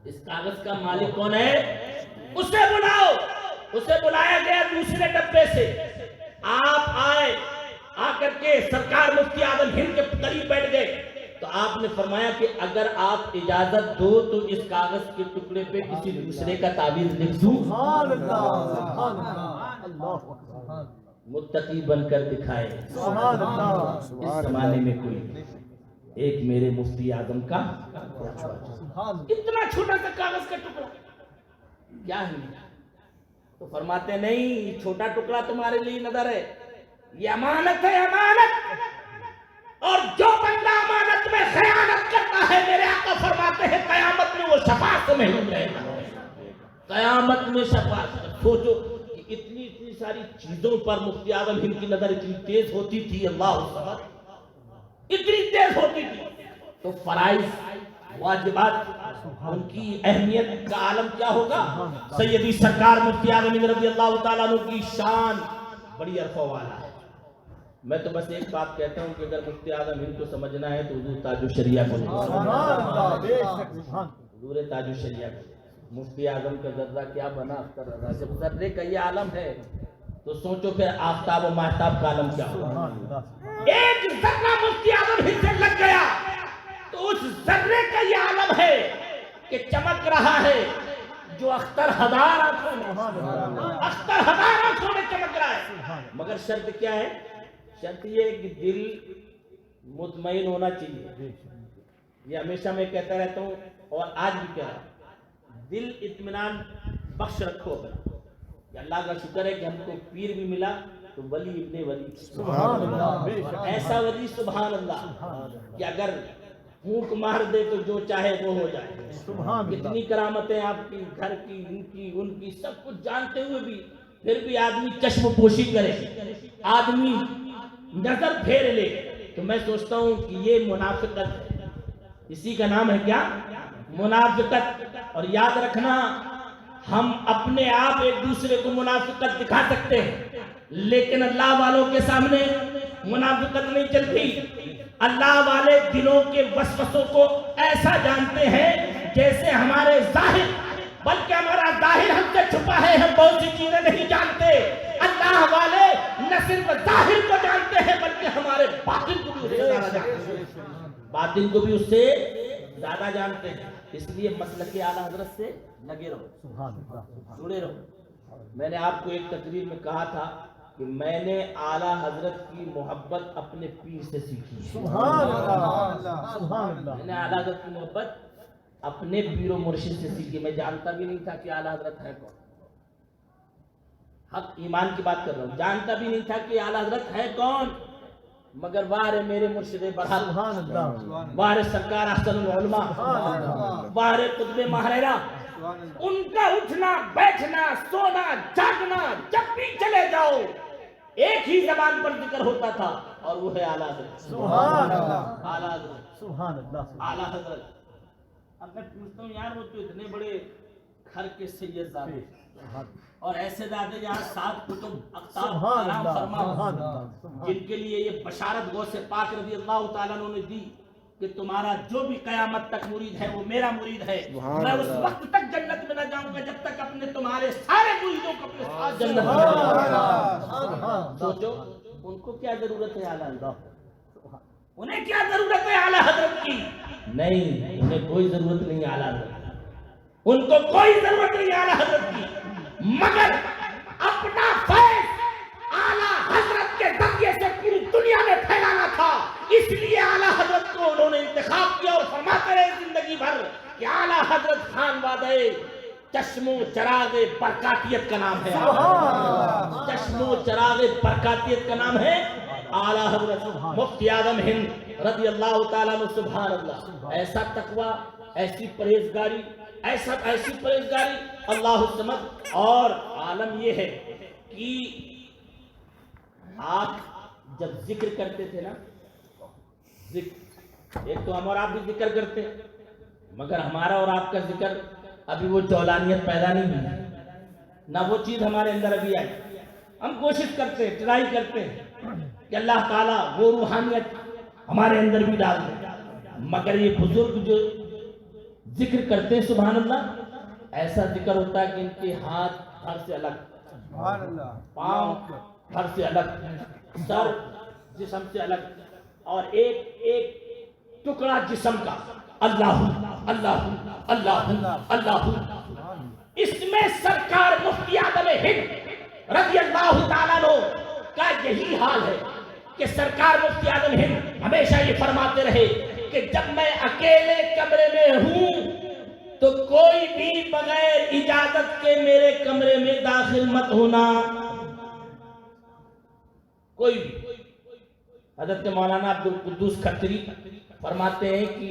اس کاغذ کا مالک کون ہے، اسے بلاؤ۔ اسے بلایا گیا دوسرے ڈبے سے، آپ آئے، آ کر کے سرکار مفتی اعظم ہند کے قریب بیٹھ گئے، تو آپ نے فرمایا کہ اگر آپ اجازت دو تو اس کاغذ کے ٹکڑے پہ کسی دوسرے کا تعویذ لکھ دوں۔ سبحان اللہ، سبحان اللہ، اللہ اکبر، متقی بن کر دکھائے۔ سبحان اللہ، اس زمانے میں کوئی ایک میرے مفتی اعظم کا سبحان اتنا چھوٹا سا کاغذ کا ٹکڑا کیا ہے؟ تو فرماتے نہیں، چھوٹا ٹکڑا تمہارے لیے نظر ہے، یہ امانت ہے، امانت، اور جو بندہ امانت میں خیانت کرتا ہے، میرے آقا فرماتے ہیں قیامت میں وہ شفاعت سے محروم رہے گا، قیامت میں شفاعت۔ سوچو کہ اتنی ساری چیزوں پر مفتی اعظم ہند کی نظر اتنی تیز ہوتی تھی، اللہ اکبر، اتنی تیز ہوتی تھی، تو فرائض واجبات ان کی اہمیت کا عالم کیا ہوگا۔ سیدی سرکار مفتی اعظم ہند رضی اللہ تعالیٰ عنہ کی شان بڑی عرفہ والا ہے۔ میں تو بس ایک بات کہتا ہوں کہ اگر مفتی اعظم ہند کو سمجھنا ہے تو حضور تاج الشریعہ کو حضور تاج الشریعہ کو۔ مفتی اعظم کا ذرہ کیا بنا اختر رضا، جب ذرے کا یہ عالم ہے تو سوچو پھر آفتاب و ماہتاب کا عالم کیا ہوگا۔ ایک ذرہ مفتی اعظم ہند سے لگ گیا تو اس ذرے کا یہ عالم ہے کہ چمک رہا ہے جو اختر ہزار آنکھوں میں چمک رہا ہے، مگر شرط کیا ہے؟ شرط یہ ہے کہ دل مطمئن ہونا چاہیے۔ یہ ہمیشہ میں کہتا رہتا ہوں اور آج بھی کہہ رہا ہوں، دل اطمینان بخش رکھو اپنا، کہ اللہ کا شکر ہے کہ ہم کو پیر بھی ملا تو ولی ابن ولی، سبحان اللہ، ایسا ولی سبحان اللہ کہ اگر پھونک مار دے تو جو چاہے وہ ہو جائے۔ سبحان اللہ، کتنی کرامتیں آپ کی، گھر کی، ان کی سب کچھ جانتے ہوئے بھی پھر بھی آدمی چشم پوشی کرے، آدمی نظر پھیر لے، تو میں سوچتا ہوں کہ یہ منافقت ہے، اسی کا نام ہے کیا؟ منافقت۔ اور یاد رکھنا، ہم اپنے آپ ایک دوسرے کو منافقت دکھا سکتے ہیں، لیکن اللہ والوں کے سامنے منافقت نہیں چلتی۔ اللہ والے دلوں کے وسوسوں کو ایسا جانتے ہیں جیسے ہمارے ظاہر، بلکہ ہمارا ظاہر ہم سے چھپا ہے، ہم بہت سی چیزیں نہیں جانتے۔ اللہ والے نہ صرف ظاہر کو جانتے ہیں بلکہ ہمارے باطن کو بھی اس سے زیادہ جانتے ہیں، باطن کو بھی اس سے زیادہ جانتے ہیں۔ اس لیے مسلک اعلیٰ حضرت سے لگے رہو، سبحان اللہ، جڑے رہو۔ میں نے آپ کو ایک تقریر میں کہا تھا کہ میں نے اعلیٰ حضرت کی محبت اپنے پیر سے سیکھی، سبحان اللہ، سبحان اللہ، میں نے اعلیٰ حضرت کی محبت اپنے پیر و مرشد سے سیکھی۔ میں جانتا بھی نہیں تھا کہ اعلیٰ حضرت ہے کون، حق ایمان کی بات کر رہا ہوں، جانتا بھی نہیں تھا کہ اعلیٰ حضرت ہے کون، مگر واہ میرے مرشد برحق، سبحان اللہ، واہ سرکار احسن العلماء، واہ قطب ماہرہ، ان کا اٹھنا بیٹھنا سونا جاگنا، جب بھی چلے جاؤ ایک ہی زبان پر ذکر ہوتا تھا اور وہ ہے اعلیٰ حضرت، سبحان اللہ، اعلیٰ حضرت، سبحان اللہ، اعلیٰ حضرت۔ اب میں پوچھتا ہوں یار، وہ تو اتنے بڑے گھر کے سید زادے اور ایسے زادے جہاں 7 کتب اقطاب سبحان آرام اللہ، فرما، سبحان اللہ، جن کے لیے یہ بشارت غوث پاک رضی اللہ تعالیٰ عنہ نے دی کہ تمہارا جو بھی قیامت تک مرید ہے وہ میرا مرید ہے، میں اس وقت تک جنت میں نہ جاؤں گا جب تک اپنے تمہارے سارے مریدوں کو اپنے ساتھ جنت میں نہ جاؤں۔ سوچو ان کو کیا ضرورت ہے اعلیٰ حضرت، انہیں کیا ضرورت ہے اعلیٰ حضرت کی؟ نہیں، انہیں کوئی ضرورت نہیں اعلیٰ حضرت، ان کو کوئی ضرورت نہیں اعلیٰ حضرت کی، مگر اپنا فیض اعلیٰ حضرت کے ذریعے سے پوری دنیا میں پھیلانا تھا، اس لیے اعلیٰ حضرت کو انہوں نے انتخاب کیا اور فرماتے رہے زندگی بھر کہ اعلیٰ حضرت خان وادے چشم و چراغ برکاتیت کا نام ہے، چشم و چراغ برکاتیت کا نام ہے اعلیٰ حضرت مفتی اعظم ہند رضی اللہ تعالیٰ عنہ۔ سبحان اللہ، ایسا تقویٰ، ایسی پرہیزگاری، ایسی پرہیزگاری، اللہ الصمد۔ اور عالم یہ ہے کہ آپ جب ذکر کرتے تھے نا ذکر، ایک تو ہم اور آپ بھی ذکر کرتے ہیں، مگر ہمارا اور آپ کا ذکر ابھی وہ چولانیت پیدا نہیں ہوئی، نہ وہ چیز ہمارے اندر ابھی آئی۔ ہم کوشش کرتے ہیں، ٹرائی کرتے ہیں کہ اللہ تعالیٰ وہ روحانیت ہمارے اندر بھی ڈال دے، مگر یہ بزرگ جو ذکر کرتے ہیں سبحان اللہ، ایسا ذکر ہوتا ہے کہ ان کے ہاتھ ہر سے الگ، سبحان اللہ، پاؤں ہر سے الگ، سر جسم سے الگ، اور ایک ایک ٹکڑا جسم کا اللہ اللہ اللہ اللہ۔ اس میں سرکار مفتی اعظم ہند رضی اللہ تعالیٰ عنہ کا یہی حال ہے کہ سرکار مفتی اعظم ہند ہمیشہ یہ فرماتے رہے کہ جب میں اکیلے کمرے میں ہوں تو کوئی بھی بغیر اجازت کے میرے کمرے میں داخل مت ہونا، کوئی بھی۔ حضرت مولانا عبدالقدوس کھتری فرماتے ہیں کہ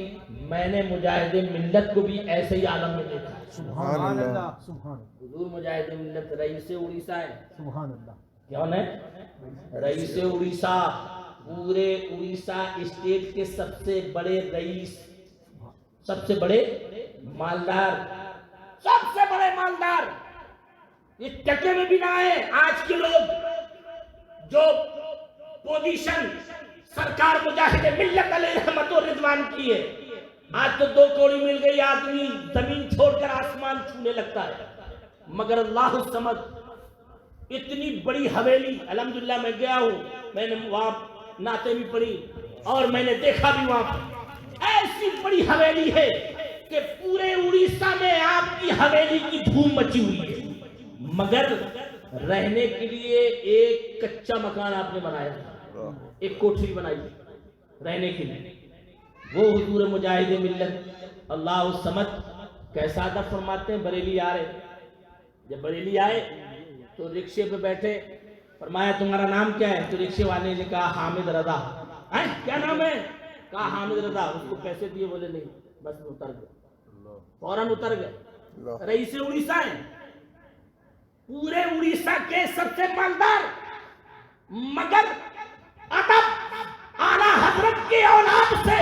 میں نے مجاہد ملت کو بھی ایسے ہی عالم میں دیکھا۔ سبحان اللہ، سبحان حضور مجاہد ملت رئیس اڑیسہ ہے، سبحان اللہ، کون ہے؟ رئیس اڑیسہ، پورے اڑیسہ اسٹیٹ کے سب سے بڑے رئیس، سب سے بڑے مالدار، سب سے بڑے مالدار، اس ٹکے میں بھی نہ آئے۔ آج کے لوگ جو پوزیشن سرکار مجاہد ملت علیہ رحمت و رضوان کی ہے، آج تو 2 کوڑی مل گئی آدمی زمین چھوڑ کر آسمان چھونے لگتا ہے، مگر اللہ الصمد اتنی بڑی حویلی، الحمدللہ میں گیا ہوں، میں نے وہاں نعتیں بھی پڑھی اور میں نے دیکھا بھی وہاں ایسی بڑی حویلی ہے کہ پورے اڑیسہ میں آپ کی حویلی کی دھوم مچی ہوئی ہے، مگر رہنے کے لیے ایک کچا مکان آپ نے بنایا، ایک کوٹھری بنائی رہنے کے لیے۔ وہ حضور مجاہد ملت اللہ الصمد کیسا ادب فرماتے ہیں۔ بریلی آ رہے، جب بریلی آئے تو رکشے پہ بیٹھے، فرمایا تمہارا نام کیا ہے؟ تو رکشے والے نے کہا حامد رضا۔ کیا نام ہے؟ کہا حامد رضا۔ اس کو پیسے دیے، بولے نہیں، بس اتر گئے، فوراً اتر گئے۔ رئیس اڑیسہ ہیں، پورے اڑیسہ کے سب سے مالدار، مگر ادب اعلیٰ حضرت کی اولاد سے،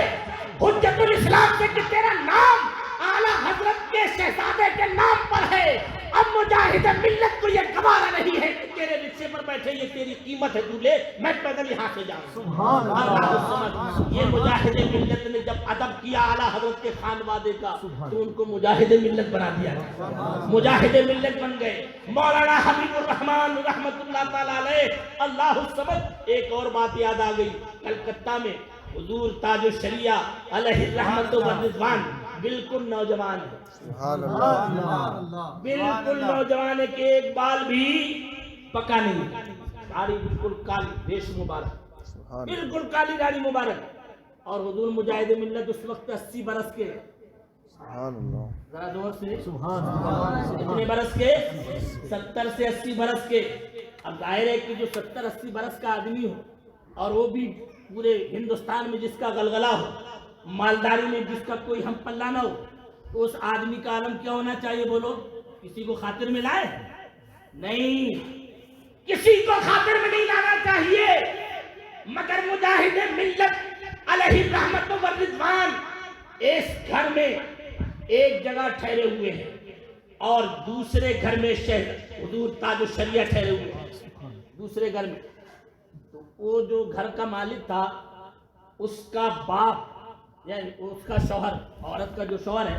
حجت الاسلام سے کہ تیرا نام اعلیٰ حضرت کے شہزادے کے نام پر ہے، اب مجاہد ملت کو یہ گوارا نہیں ہے کہ تیرے رکشے پر بیٹھے، یہ تیری قیمت ہے، تو لے، میں پیدل یہاں سے جاؤں۔ سبحان اللہ، یہ مجاہد ملت نے جب ادب کیا اعلیٰ حضرت کے خانوادے کا تو ان کو مجاہد ملت بنا دیا گیا، مجاہد ملت بن گئے۔ مولانا حبیب الرحمن رحمت اللہ تعالیٰ علیہ اللہ الصمد، ایک اور بات یاد آ گئی، کلکتہ میں حضور تاج الشریعہ علیہ الرحمت والرضوان بالکل نوجوان ہے، سبحان اللہ، بالکل نوجوان ہے کہ ایک بال بھی پکا نہیں، داڑھی بالکل کالی، ریش مبارک، بالکل کالی داڑھی مبارک، اور حضور مجاہد ملت اس وقت 80 برس کے، سبحان اللہ، ذرا زور سے، سبحان اللہ، کتنے برس کے؟ 70 سے 80 برس کے۔ اب ظاہر ہے کہ جو 70-80 برس کا آدمی ہو اور وہ بھی پورے ہندوستان میں جس کا غلغلہ ہو، مالداری میں جس کا کوئی ہم پلہ نہ ہو، تو اس آدمی کا عالم کیا ہونا چاہیے؟ بولو، کسی کو خاطر میں لائے؟ نہیں، کسی کو خاطر میں نہیں لانا چاہیے، مگر مجاہد ملت علیہ الرحمت والرضوان اس گھر میں ایک جگہ ٹھہرے ہوئے ہیں اور دوسرے گھر میں حضور تاج الشریعہ ٹھہرے ہوئے ہیں دوسرے گھر میں۔ تو وہ جو گھر کا مالک تھا، اس کا باپ یعنی اس کا شوہر، عورت کا جو شوہر ہے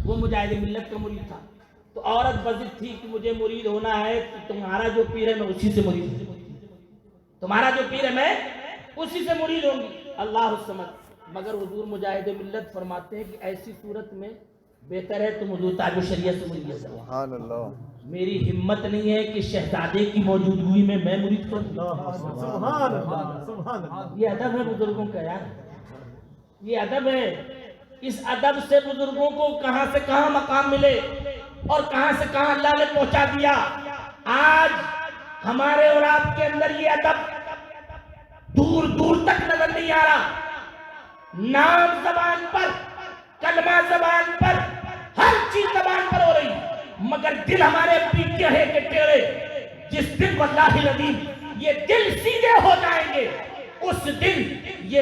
وہ مجاہد ملت کا مرید تھا، تو عورت بضد تھی کہ مجھے مرید ہونا ہے، تمہارا جو پیر ہے میں اسی سے مرید ہوں، تمہارا جو پیر ہے میں اسی سے مرید ہوں گی، اللہ الصمد۔ مگر حضور مجاہد ملت فرماتے ہیں کہ ایسی صورت میں بہتر ہے تم حضور تاج الشریعہ سے مرید ہو۔ سبحان اللہ، میری ہمت نہیں ہے کہ شہزادے کی موجودگی میں میں مرید کروں۔ سبحان اللہ، سبحان اللہ، یہ ادب ہے بزرگوں کا یار، یہ ادب ہے۔ اس ادب سے بزرگوں کو کہاں سے کہاں مقام ملے اور کہاں سے کہاں اللہ نے پہنچا دیا۔ آج ہمارے اور آپ کے اندر یہ ادب دور دور تک نظر نہیں آ رہا۔ نام زبان پر، کلمہ زبان پر، ہر چیز زبان پر ہو رہی، مگر دل ہمارے پیچھے ہے کہ ٹیڑے۔ جس دن واللہ العظیم یہ دل سیدھے ہو جائیں گے، اس دن یہ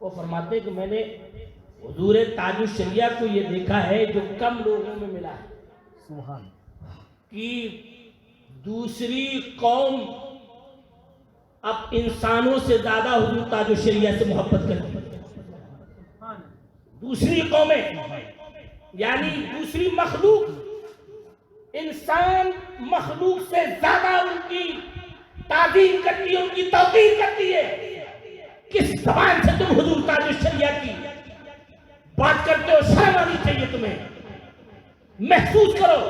وہ فرماتے ہیں کہ میں نے حضور تاج الشریعہ کو یہ دیکھا ہے جو کم لوگوں میں ملا ہے سبحان کہ دوسری قوم اب انسانوں سے زیادہ حضور تاج الشریعہ سے محبت کرتی ہے. دوسری قومیں یعنی دوسری مخلوق انسان مخلوق سے زیادہ ان کی تعظیم کرتی ہے، ان کی توقیر کرتی ہے. کس زبان سے تم حضور تاج الشریعہ کی بات کرتے ہو؟ شرم آنی چاہیے تمہیں. محسوس کرو،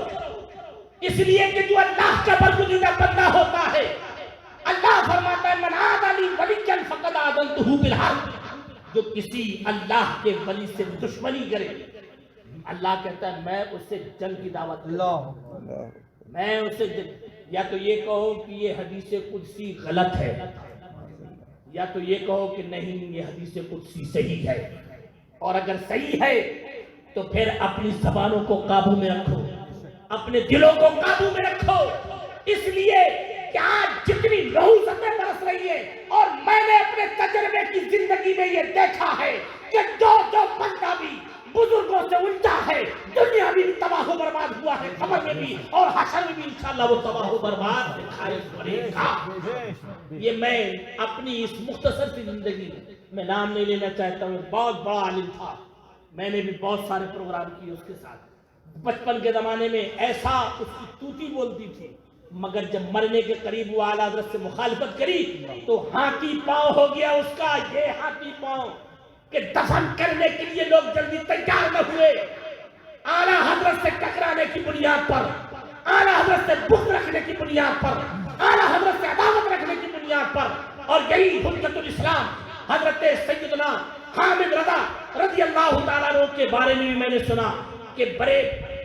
اس لیے کہ جو اللہ کا برگزیدہ بندہ ہوتا ہے اللہ فرماتا ہے من عادى لي وليا فقد آذنته بالحرب. جو کسی اللہ کے ولی سے دشمنی کرے اللہ کہتا ہے میں اس سے جنگ کی دعوت دوں. اللہ میں اسے یا تو یہ کہو کہ یہ حدیث قدسی غلط ہے، یا تو یہ کہو کہ نہیں یہ حدیث قدسی صحیح ہے. اور اگر صحیح ہے تو پھر اپنی زبانوں کو قابو میں رکھو، اپنے دلوں کو قابو میں رکھو. اس لیے کہ آج جتنی نحوستیں برس رہی ہیں اور میں نے اپنے تجربے کی زندگی میں یہ دیکھا ہے کہ جو بندہ بھی بزرگوں سے الٹا ہے دنیا بھی تباہ و برباد ہوا ہے، قبر میں بھی اور حشر میں بھی انشاءاللہ وہ تباہ و برباد دکھائے پڑے گا. یہ میں اپنی اس مختصر سی زندگی میں نام نہیں لینا چاہتا ہوں. بہت بڑا عالم تھا، میں نے بھی بہت سارے پروگرام کیے اس کے ساتھ. بچپن کے زمانے میں ایسا اس کی توتی بولتی تھی، مگر جب مرنے کے قریب وہ اعلیٰ حضرت سے مخالفت کری تو ہاتھی پاؤں ہو گیا اس کا. یہ ہاتھی پاؤں کہ دفن کرنے کے لیے لوگ جلدی تیار نہ ہوئے. اعلیٰ حضرت سے ٹکرانے کی بنیاد پر، اعلیٰ حضرت سے بغض رکھنے کی بنیاد پر، اعلیٰ حضرت سے عداوت رکھنے کی بنیاد پر. اور یہی حجت الاسلام حضرت سیدنا حامد رضا رضی اللہ تعالیٰ عنہ کے بارے میں بھی میں نے سنا کہ بڑے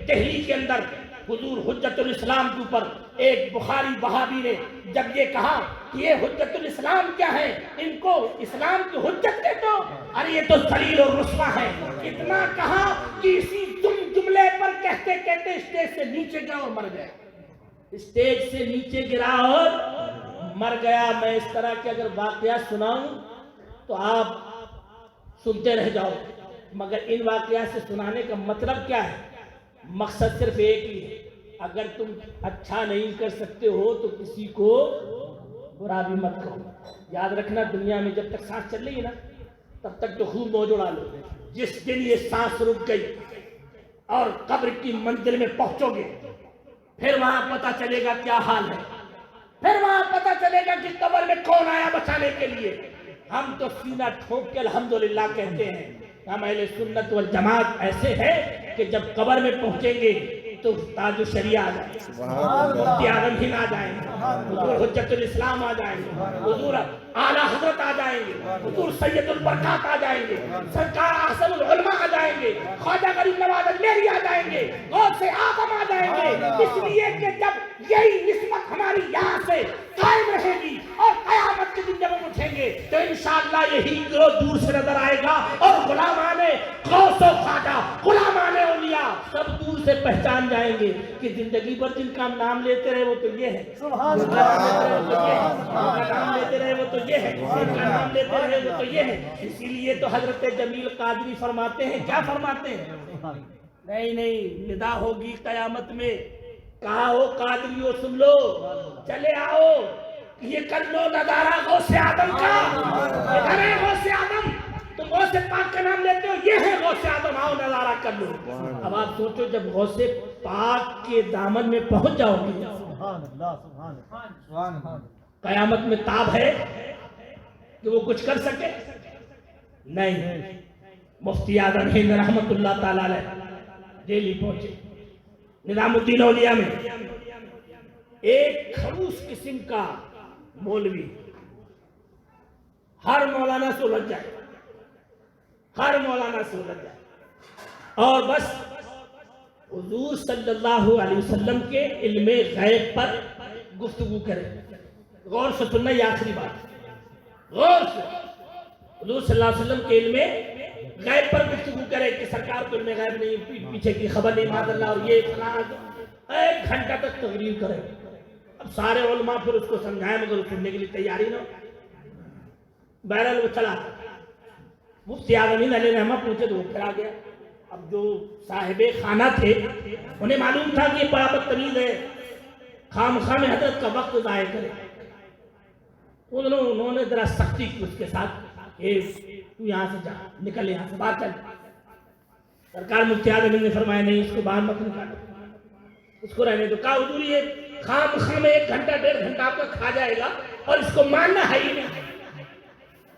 دہلی کے اندر حضور حجت الاسلام کے اوپر ایک بخاری وہابی نے جب یہ کہا کہ یہ حجت الاسلام کیا ہے، ان کو اسلام کی حجت کہتے ہو، ارے یہ تو ذلیل اور رسوا ہے. اتنا کہا کہ اسی جملے پر کہتے کہتے اسٹیج سے نیچے گیا اور مر گیا. اسٹیج سے نیچے گرا اور مر گیا. میں اس طرح کے اگر واقعات سناؤں تو آپ سنتے رہ جاؤ، مگر ان واقعات سے سنانے کا مطلب کیا ہے؟ مقصد صرف ایک ہی ہے، اگر تم اچھا نہیں کر سکتے ہو تو کسی کو برا بھی مت کرو. یاد رکھنا دنیا میں جب تک سانس چل رہی ہے نا تب تک تو خوب موج اڑا لو. جس دن یہ سانس رک گئی اور قبر کی منزل میں پہنچو گے پھر وہاں پتہ چلے گا کیا حال ہے. پھر وہاں پتہ چلے گا کہ قبر میں کون آیا بچانے کے لیے. ہم تو سینہ ٹھوک کے الحمدللہ کہتے ہیں. ہم اہل سنت والجماعت ایسے ہیں کہ جب قبر میں پہنچیں گے تو تاج الشریعہ آ جائیں گے، مفتی اعظم ہند آ جائیں گے، حضور حجت الاسلام آ جائیں گے، حضور اعلیٰ حضرت آ جائیں گے، حضور سید البرکات آ جائیں گے، سرکار احسن العلماء آ جائیں گے، خواجہ غریب نواز اجمیری آ جائیں گے، غوث اعظم آ جائیں گے. اس لیے کہ جب یہی نسبت ہماری یہاں سے قائم رہے گی اور قیامت کے دن جب ہم اٹھیں گے تو انشاءاللہ یہی گروہ دور سے نظر آئے گا اور غلامان غوث و خواجہ، غلامان اولیاء سب دور سے پہچان جائیں گے کہ زندگی پر جن کا نام لیتے رہے وہ تو یہ ہے، سبحان جن کا نام لیتے رہے وہ تو یہ ہے، جن کا نام لیتے رہے وہ تو یہ ہے. اسی لیے تو حضرت جمیل قادری فرماتے ہیں، کیا فرماتے ہیں؟ نہیں ندا ہوگی قیامت میں، کہا ہو قادریو سن لو، چلے آؤ یہ کر لو نظارہ غوث اعظم کا. ادھر ہے غوث اعظم، تم غوث پاک کا نام لیتے ہو، یہ ہے غوث اعظم، آؤ نظارہ کر لو. اب آپ سوچو جب غوث پاک کے دامن میں پہنچ جاؤ گے سبحان اللہ سبحان اللہ قیامت میں تاب ہے کہ وہ کچھ کر سکے؟ نہیں. مفتی اعظم ہند رحمت اللہ تعالی علیہ دہلی پہنچے، نظام الدین اولیاء میں ایک خلوص قسم کا مولوی ہر مولانا سے الجھ جائے، ہر مولانا سے الجھ جائے اور بس حضور صلی اللہ علیہ وسلم کے علم غیب پر گفتگو کرے. غور سے سننا، یہ آخری بات، غور سے. حضور صلی اللہ علیہ وسلم کے علم غیب پر گفتگو کرے کہ سرکار کو علم غیب نہیں، پیچھے کی خبر نہیں، معاذ اللہ، اور یہ فلاں. 1 گھنٹہ تک تقریر کرے. اب سارے علماء پھر اس کو سمجھائیں مگر اس سننے کے لیے تیاری نہ ہو. بہرحال وہ چلا مفتی اعظم ہند علیہ رحمہ پوچھے تو وہ پھر آ گیا. اب جو صاحب خانہ تھے انہیں معلوم تھا کہ یہ بڑا بدتمیز ہے, خام خام حضرت کا وقت ضائع کرے. انہوں نے ذرا سختی کی اس کے ساتھ کہ تو یہاں سے جا, نکل یہاں سے باہر چل. سرکار مفتی اعظم ہند نے فرمایا نہیں, اس کو باہر مت نکالو, اس کو رہنے دو. کہا حضور یہ خام خام 1 گھنٹہ 1.5 گھنٹہ آپ کا کھا جائے گا اور اس کو ماننا ہے ہی نہیں.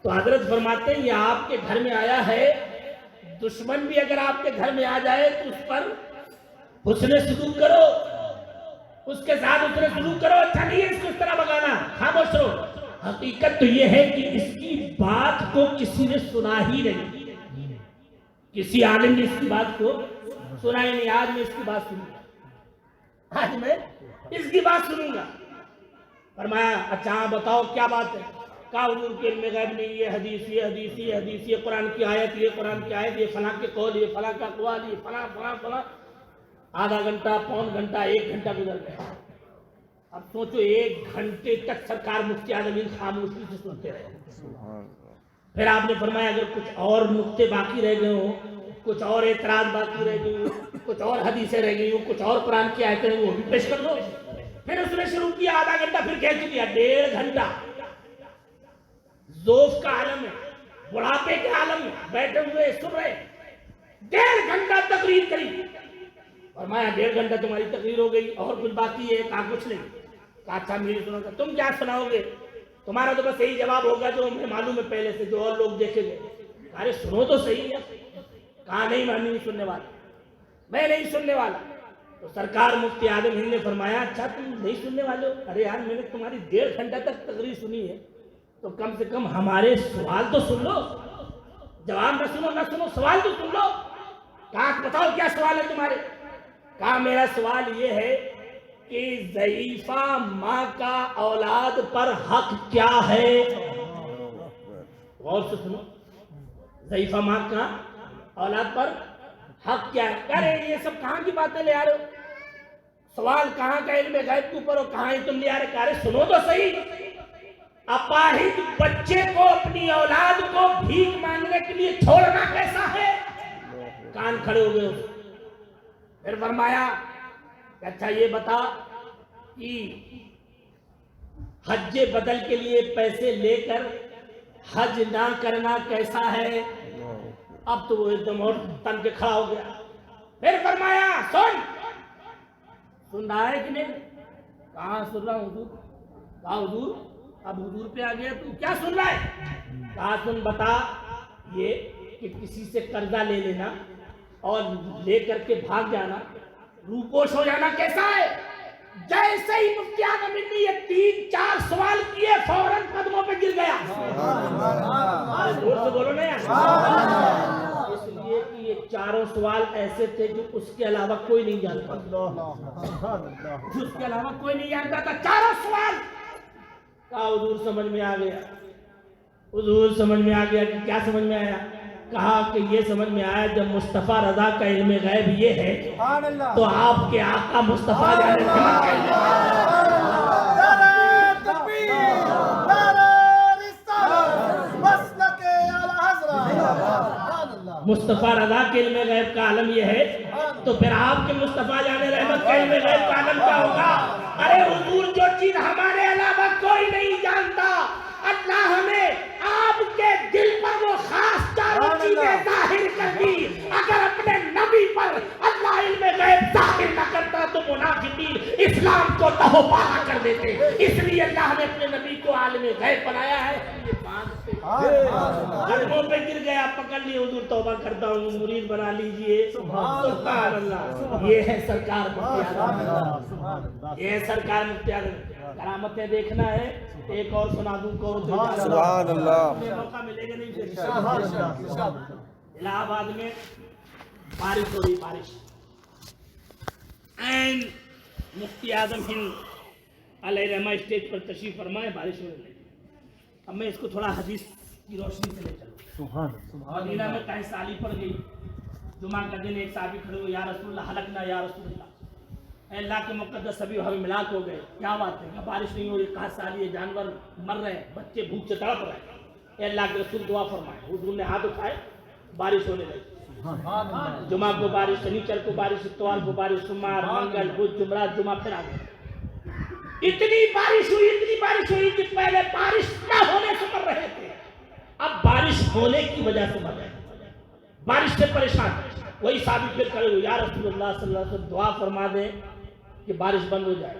تو حضرت فرماتے ہیں یہ آپ کے گھر میں آیا ہے, دشمن بھی اگر آپ کے گھر میں آ جائے تو اس پر حسن سلوک کرو, اس کے ساتھ حسن سلوک کرو. اچھا نہیں ہے اس کو اس طرح بگانا, خاموش رہو. حقیقت تو یہ ہے کہ اس کی بات کو کسی نے سنا ہی نہیں, کسی عالم نے اس کی بات کو سنا ہی نہیں. آج میں اس کی بات سنوں گا, آج میں اس کی بات سنوں گا. فرمایا اچھا بتاؤ کیا بات ہے. کہا حضور کے علم غیب نہیں, یہ حدیث یہ حدیث یہ حدیث, یہ قرآن کی آیت یہ قرآن کی آیت, یہ فلاں کے قول یہ فلاں کا اقوال یہ فلاں فلاں فلاں. آدھا گھنٹہ 1.25 گھنٹہ 1 گھنٹہ گزر گیا. اب سوچو 1 گھنٹے تک سرکار مفتی اعظم ہند خاموشی سے سنتے رہے. پھر آپ نے فرمایا اگر کچھ اور نقطے باقی رہ گئے ہوں, کچھ اور اعتراض باقی رہ گئی ہوں, کچھ اور حدیثیں رہ گئی ہوں, کچھ اور قرآن کی آیتیں وہ بھی پیش کر دو. پھر اس نے شروع کیا, آدھا گھنٹہ پھر کھینچ دیا, 1.5 گھنٹہ. ذوف کا عالم ہے, بڑھاپے کے عالم میں بیٹھے ہوئے سن رہے, 1.5 گھنٹہ تقریر کری. فرمایا 1.5 گھنٹہ تمہاری تقریر ہو گئی, اور کچھ باقی ہے. کہا کچھ نہیں. کہا اچھا میری سنو گا, تم کیا سناؤ گے, تمہارا تو بس یہی جواب ہوگا جو ہمیں معلوم ہے پہلے سے, جو اور لوگ دیکھے گئے. ارے سنو تو صحیح ہے. کہا نہیں میں نہیں سننے والا, میں نہیں سننے والا. تو سرکار مفتی اعظم ہند نے فرمایا اچھا تم نہیں سننے والے ہو. ارے یار میں نے تمہاری 1.5 گھنٹہ تک تقریر سنی ہے, تو کم سے کم ہمارے سوال تو سن لو, جواب نہ سنو سوال تو سن لو. کہا بتاؤ کیا سوال ہے تمہارے. کہا میرا سوال یہ ہے کہ ضعیفہ ماں کا اولاد پر حق کیا ہے. غور سے سنو, ضعیفہ ماں کا اولاد پر حق کیا ہے. ارے یہ سب کہاں کی باتیں لے آ رہے ہو, سوال کہاں کا علم غیب کے اوپر ہو, کہاں ہی تم لے آ رہے. ارے سنو تو صحیح, اپاہج بچے کو اپنی اولاد کو بھیک مانگنے کے لیے چھوڑنا کیسا ہے. کان کھڑے ہو گئے. پھر فرمایا کہ اچھا یہ بتا کہ حج بدل کے لیے پیسے لے کر حج نہ کرنا کیسا ہے. اب تو وہ ایک دم اور تن کے کھڑا ہو گیا. پھر فرمایا سن رہا ہے کہ نہیں. کہاں سن رہا ہوں حضور. کہا حضور, اب حضور پہ آ گیا, تو کیا سن رہا ہے. کہا سن بتا, یہ کہ کسی سے قرضہ لے لینا اور لے کر کے بھاگ جانا, روپوش ہو جانا کیسا ہے. جیسے ہی مفتی اعظم ہند نے یہ 3-4 سوال کیے فوراً قدموں پہ گر گیا. زور سے بولو نا یار. اس لیے کہ یہ 4 سوال ایسے تھے جو اس کے علاوہ کوئی نہیں جانتا, اس کے علاوہ کوئی نہیں جانتا تھا. 4 سوال. کہا حضور سمجھ میں آ گیا. حضور سمجھ میں آ گیا کہ کیا سمجھ میں آیا. کہا کہ یہ سمجھ میں آیا جب مصطفیٰ رضا کا علم غیب یہ ہے تو آپ کے آقا مصطفیٰ مصطفیٰ رضا کے علم غیب کا عالم یہ ہے تو پھر آپ کے مصطفیٰ جان رحمت کا علم غیب کا عالم کیا ہوگا. ارے حضور جو چیز ہمارے علاوہ کوئی نہیں جانتا, اللہ ہمیں آپ کے دل پر وہ خاص 4 چیزیں ظاہر کر دی. اگر اپنے نبی پر اللہ علم غیب ظاہر نہ کرتا تو منافقین اسلام کو تہو پارا کر دیتے. اس لیے اللہ نے اپنے نبی کو عالم غیب بنایا ہے. قدموں پہ گر گیا, پکڑ لیے, حضور توبہ کرتا ہوں, مرید بنا لیجئے. سبحان اللہ. یہ ہے سرکار مفتی اعظم, یہ ہے سرکار مفتی اعظم. کرامتیں دیکھنا ہے, ایک اور سنا دوں کو. سبحان اللہ. موقع ملے گا نہیں. الہ آباد میں بارش ہو رہی, بارش. این مفتی اعظم ہند علیہ رحمہ اسٹیج پر تشریف فرمائے, بارش ہو رہی. اب میں اس کو تھوڑا حدیث کی روشنی سے لے چلوں. مدینہ میں کہیں سالی پڑ گئی. جمعہ کا دن ایک صحابی کھڑے ہوئے, یا رسول اللہ ہلکنا یا رسول اللہ, اے اللہ کے مقدس سبھی ہمیں ملاک ہو گئے. کیا بات ہے, بارش نہیں ہو رہی, کہاں سالی ہے, جانور مر رہے ہیں, بچے بھوک سے تڑپ رہے ہیں. اے اللہ کے رسول دعا فرمائے. حضور نے ہاتھ اٹھائے, بارش ہونے لگی. جمعہ کو بارش, شنیچر کو بارش, اتوار کو بارش, سوموار, منگل, بدھ, جمعرات, جمعہ پھر آ گئی. اتنی بارش ہوئی کہ پہلے بارش نہ ہونے سے مر رہے تھے, اب بارش ہونے کی وجہ سے مر رہے ہیں, بارش سے پریشان. وہی صحابی پھر کھڑے ہوئے, یا رسول اللہ صلی اللہ علیہ وسلم دعا فرما دیں کہ بارش بند ہو جائے.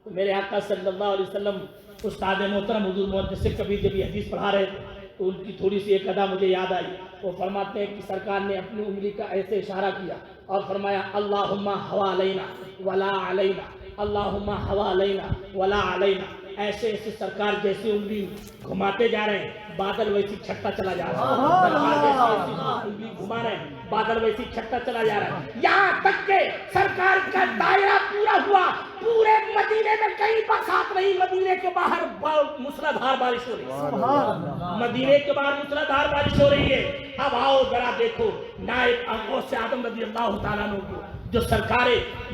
تو میرے آقا صلی اللہ علیہ وسلم استاد محترم حضور محدث کبیر جب یہ حدیث پڑھا رہے تھے تو ان کی تھوڑی سی ایک ادا مجھے یاد آئی. وہ فرماتے ہیں کہ سرکار نے اپنی انگلی کا ایسے اشارہ کیا اور فرمایا اللہم ہوا علینا ولا علینا, اللہم ہوا علینا ولا علینا. ایسے ایسے سرکار جیسی انگلی گھماتے جا رہے ہیں, بادل ویسی چھٹتا چلا جا رہا ہے. سرکار جیسی انگلی گھما رہے ہیں, بادل ویسی چھٹتا چلا جا رہا ہے, یہاں تک کہ سرکار کا دائرہ پورا ہوا. پورے مدینے میں کہیں برسات نہیں, مدینے کے باہر موسلادھار بارش ہو رہی ہے. مدینے کے باہر موسلادھار بارش ہو رہی ہے. اب آؤ ذرا دیکھو نائب غوث اعظم رضی اللہ تعالیٰ عنہ کو, جو سرکار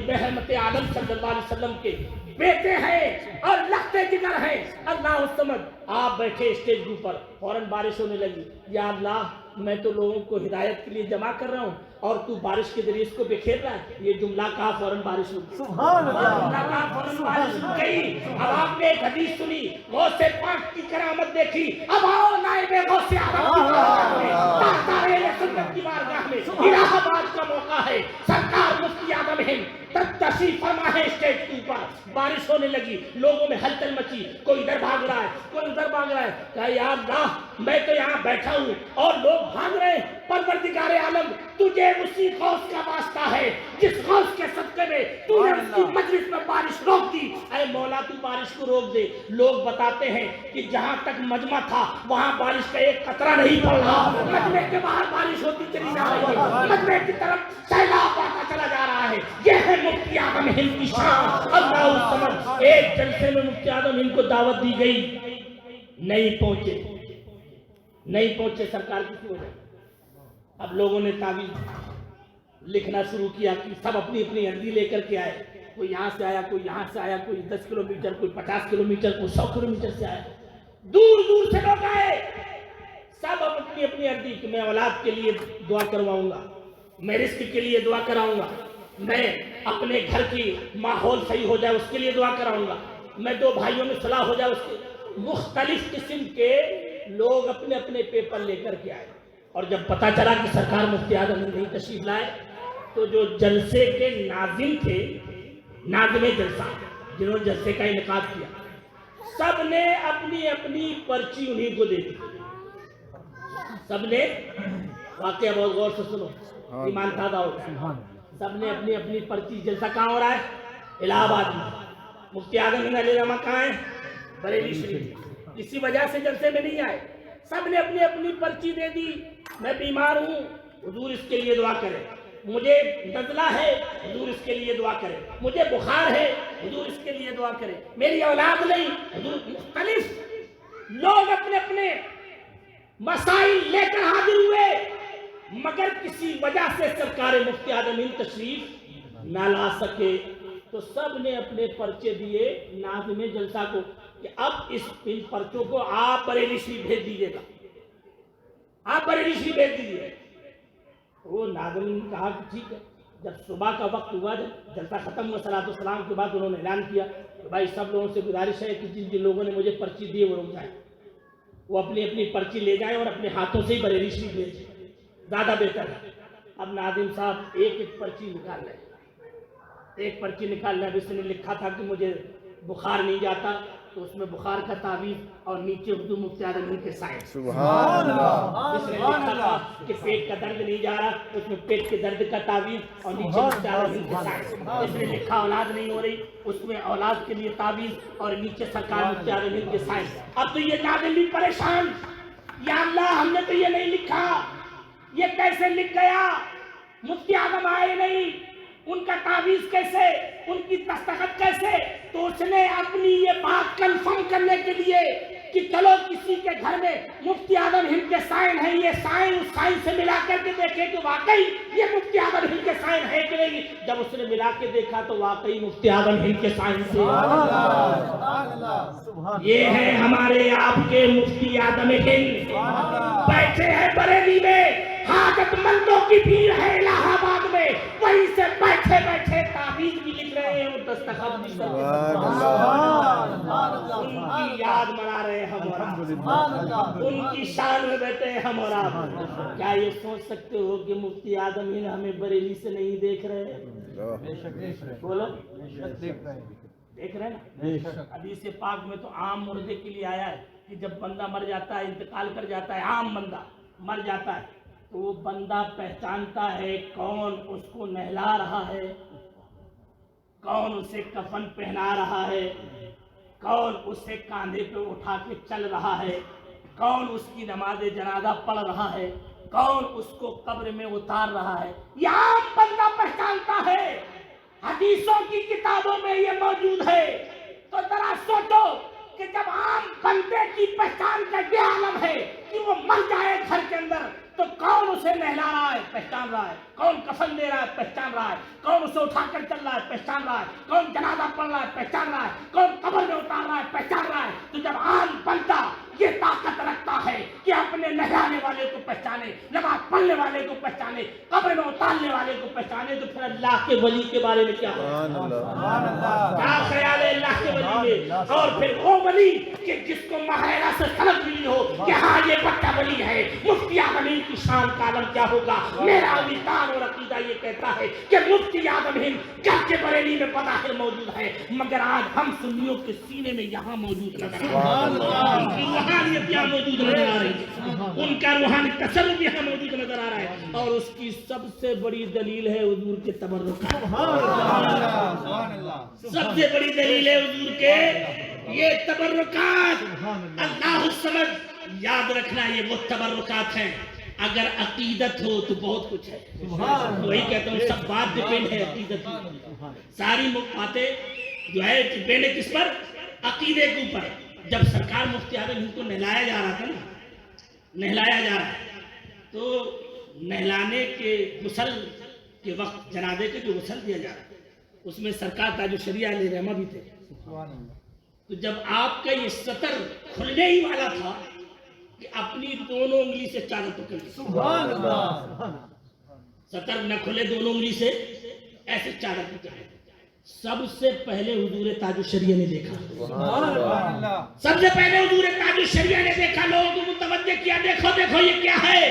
رحمت عالم صلی اللہ علیہ وسلم کے بیٹے ہیں اور لختے جگر ہیں, اللہ الصمد, آپ بیٹھے اسٹیج کے اوپر, فوراً بارش ہونے لگی. یا اللہ, میں تو لوگوں کو ہدایت کے لیے جمع کر رہا ہوں اور تو بارش کے ذریعے اس کو بکھیر رہا ہے. یہ جملہ کہا فوراً بارش ہو گئی. جملہ کہا فوراً بارش ہو گئی. اب آپ نے ایک حدیث سنی, غوث پاک کی کرامت دیکھی. اب آؤ نائب غوث اعظم کی بارگاہ میں, تاجدار اہل سنت کی بارگاہ میں, الہ آباد کا موقع ہے. سرکار مفتی اعظم ہند تشریف فرما ہے اسٹیج کے اوپر. بارش ہونے لگی, لوگوں میں ہلچل مچی, کوئی ادھر بھاگ رہا ہے, کوئی ادھر بھاگ رہا ہے. کہا یا اللہ, میں تو یہاں بیٹھا ہوں اور لوگ بھاگ رہے ہیں. پروردگار عالم, تجھے اسی غوث کا واسطہ ہے جس غوث کے صدقے میں تو نے اس کی مجلس میں بارش روک دی. اے مولا, تو بارش کو روک دے. لوگ بتاتے ہیں کہ جہاں تک مجمع تھا وہاں بارش کا ایک قطرہ نہیں پڑ رہا, مجمع کے باہر بارش ہوتی چلی جا رہی ہے, مجمع کی طرف سیلاب آتا چلا جا رہا ہے. یہ ہے مفتی اعظم ہند کی شان. اللہ الصمد. ایک جلسے میں مفتی اعظم ہند کو دعوت دی گئی, نہیں پہنچے سرکار کی وجہ. اب لوگوں نے تعویذ لکھنا شروع کیا کہ سب اپنی اپنی عرضی لے کر کے آئے. کوئی یہاں سے آیا, کوئی یہاں سے آیا, کوئی 10 کلومیٹر, کوئی 50 کلومیٹر, کوئی 100 کلومیٹر سے آیا. دور دور سے لوگ آئے, سب اپنی اپنی عرضی کہ میں اولاد کے لیے دعا کرواؤں گا, میں رزق کے لیے دعا کراؤں گا, میں اپنے گھر کی ماحول صحیح ہو جائے اس کے لیے دعا کراؤں گا, میں 2 بھائیوں میں صلاح ہو جائے اس کے. مختلف قسم کے لوگ اپنے اپنے پیپر لے کر کے آئے. اور جب پتہ چلا کہ سرکار مفتی اعظم ہند نہیں تشریف لائے تو جو جلسے کے ناظم تھے, ناظم جلسہ, جنہوں نے جلسے کا انعقاد کیا, سب نے اپنی اپنی پرچی انہیں کو دے دی. سب نے, واقعہ بہت غور سے سنو, ایمان تازہ ہوگا. سب نے اپنی اپنی پرچی, جلسہ کہاں ہو رہا ہے؟ الہ آباد میں. مفتی اعظم ہند علیہ الرحمہ کہاں ہیں؟ بریلی شریف. کسی وجہ سے جلسے میں نہیں آئے. سب نے اپنی اپنی پرچی دے دی. میں بیمار ہوں, حضور اس کے لیے دعا کرے. مجھے نزلہ ہے, حضور اس کے لیے دعا کرے. مجھے بخار ہے, حضور اس کے لیے دعا کرے. میری اولاد نہیں, حضور. مختلف لوگ اپنے اپنے مسائل لے کر حاضر ہوئے, مگر کسی وجہ سے سرکار مفتی اعظم ہند تشریف نہ لا سکے. تو سب نے اپنے پرچے دیے ناظم جلسہ کو کہ اب ان پرچوں کو آپ بریلی شریف بھیج دیجیے گا, آپ بریلی شریف بھیج دیجیے. وہ ناظم نے کہا کہ ٹھیک ہے. جب صبح کا وقت ہوا, جب جلسہ ختم ہوا صلاۃ السلام کے بعد, انہوں نے اعلان کیا کہ بھائی سب لوگوں سے گزارش ہے کہ جن لوگوں نے مجھے پرچی دی وہ رک جائیں, وہ اپنی اپنی پرچی لے جائیں اور اپنے ہاتھوں سے ہی بریلی شریف بھیجیں, زیادہ بہتر ہے. اب ناظم صاحب ایک ایک پرچی نکال رہے, ایک پرچی نکال رہے. اس نے لکھا تھا کہ مجھے بخار نہیں جاتا, تو اس میں بخار کا تعویذ اور نیچے اردو مفتی اعظم ہند کے سائن. سبحان اللہ. اس نے لکھا تھا کہ پیٹ کا درد نہیں جا رہا, اس میں پیٹ کے درد کا تعویذ اور نیچے مفتی اعظم ہند کے سائن. اس نے لکھا اولاد نہیں ہو رہی, اس میں اولاد کے لیے تعویذ اور نیچے سرکار مفتی اعظم ہند کے سائن. اب تو یہ ناظم بھی پریشان, یا اللہ ہم نے تو یہ نہیں لکھا, یہ کیسے لکھ گیا؟ مفتی اعظم آئے نہیں, ان کا تعویذ کیسے, ان کی دستخط کیسے؟ تو اس نے اپنی یہ بات کنفرم کرنے کے لیے کہ چلو کسی کے گھر میں مفتی اعظم ہند کے سائن ہیں، یہ سائن اس سائن سے ملا کر کے دیکھے کہ واقعی یہ مفتی اعظم ہند کے سائن ہے کہ نہیں. جب اس نے ملا کے دیکھا تو واقعی مفتی اعظم ہند کے سائن سے. یہ ہے ہمارے آپ کے مفتی اعظم ہند، بیٹھے ہیں بریلی میں، حاجت مندوں کی بھیڑ ہے الہ آباد میں، وہیں سے بیٹھے بیٹھے تعویذ بھی لکھ رہے ہیں اور دستخط بھی کر رہے ہیں. ان کی یاد منا رہے ہیں ہم اور آپ، ان کی شان میں بیٹھے ہیں ہم اور آپ. کیا یہ سوچ سکتے ہو کہ مفتی اعظم ہند ہمیں بریلی سے نہیں دیکھ رہے؟ بولو دیکھ رہے نا. حدیث پاک میں تو عام مردے کے لیے آیا ہے کہ جب بندہ مر جاتا ہے، انتقال کر جاتا ہے، عام بندہ مر جاتا ہے، تو وہ بندہ پہچانتا ہے کون اس کو نہلا رہا ہے، کون اسے کفن پہنا رہا ہے، کون اسے کاندھے پہ اٹھا کے چل رہا ہے، کون اس کی نماز جنازہ پڑھ رہا ہے، کون اس کو قبر میں اتار رہا ہے. یہ عام بندہ پہچانتا ہے. حدیثوں کی کتابوں میں یہ موجود ہے. تو ذرا سوچو کہ جب عام بندے کی پہچان کا یہ عالم ہے کہ وہ مر جائے گھر کے اندر، تو کون اسے نہلا رہا ہے؟ پہچان رہا ہے. کون کفن دے رہا ہے؟ پہچان رہا ہے. کون اسے اٹھا کر چل رہا ہے؟ پہچان رہا ہے. کون جنازہ پڑھ رہا ہے؟ پہچان رہا ہے. کون قبر میں اتار رہا ہے؟ پہچان رہا ہے. تو جب عام بندہ یہ طاقت رکھتا ہے کہ اپنے نہلانے والے کو پہچانے، نماز پڑھنے والے کو پہچانے، قبر میں اتارنے والے کو پہچانے، تو پھر اللہ کے ولی کے بارے میں کیا کیا خیال ہے اللہ کے ولی میں؟ اور پھر وہ ولی کہ جس کو ماہرہ سے سمجھ ملی ہو کہ ہاں یہ بچہ ولی ہے. مفتی اعظم ہند کی شان کا عالم کیا ہوگا؟ میرا وجدان اور عقیدہ یہ کہتا ہے کہ مفتی اعظم ہند گرچہ بریلی میں بظاہر موجود ہے، مگر آج ہم سنیوں کے سینے میں یہاں موجود نظر ان کی روحانیت یہاں موجود نظر آ رہی ہے، ان کا روحانی تصرف یہاں موجود نظر آ رہا ہے. اور اس کی سب سے بڑی دلیل ہے حضور کے تبرکات. سب سے بڑی دلیل ہے حضور کے یہ تبرکات. اللہ الصمد، یاد رکھنا یہ وہ تبرکات ہیں. اگر عقیدت ہو تو بہت کچھ ہے. وہی کہتا ہوں سب بات ڈیپینڈ ہے عقیدت پر. ساری باتیں جو ہے ڈیپینڈ ہے کس پر؟ عقیدے کے اوپر. جب سرکار مفتی اعظم ہند کو نہلایا جا رہا تھا نا، نہلایا جا رہا ہے، تو نہلانے کے غسل کے وقت جنازے کے جو غسل دیا جا رہا ہے اس میں سرکار تاج الشریعہ علیہ رحمہ بھی تھے. تو جب آپ کا یہ سطر کھلنے ہی والا تھا کہ اپنی دونوں انگلی سے چادر پکڑ لی. سطر نہ کھلے، دونوں انگلی سے ایسے چادر پکڑ لی. سب سے پہلے حضور تاج الشریعہ نے دیکھا. سب سے پہلے حضور تاج الشریعہ نے دیکھا. لوگوں کو متوجہ کیا، دیکھو دیکھو یہ کیا ہے.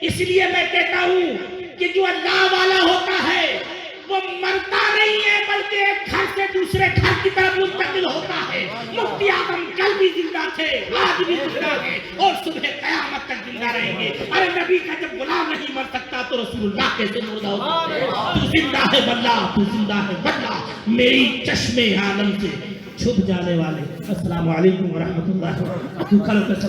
اس لیے میں کہتا ہوں کہ جو اللہ والا ہوتا ہے وہ مرتا نہیں ہے، بلکہ ایک گھر سے دوسرے گھر کی طرف منتقل ہوتا ہے. مفتی اعظم کل بھی زندہ تھے، آج بھی زندہ ہیں اور صبح قیامت تک زندہ رہیں گے. ارے نبی کا جب غلام نہیں مر سکتا تو رسول اللہ کیسے مردہ ہوگا؟ تو زندہ ہے واللہ، تو زندہ ہے واللہ، میری چشمے عالم سے چھپ جانے والے. السلام علیکم ورحمۃ اللہ وبرکاتہ.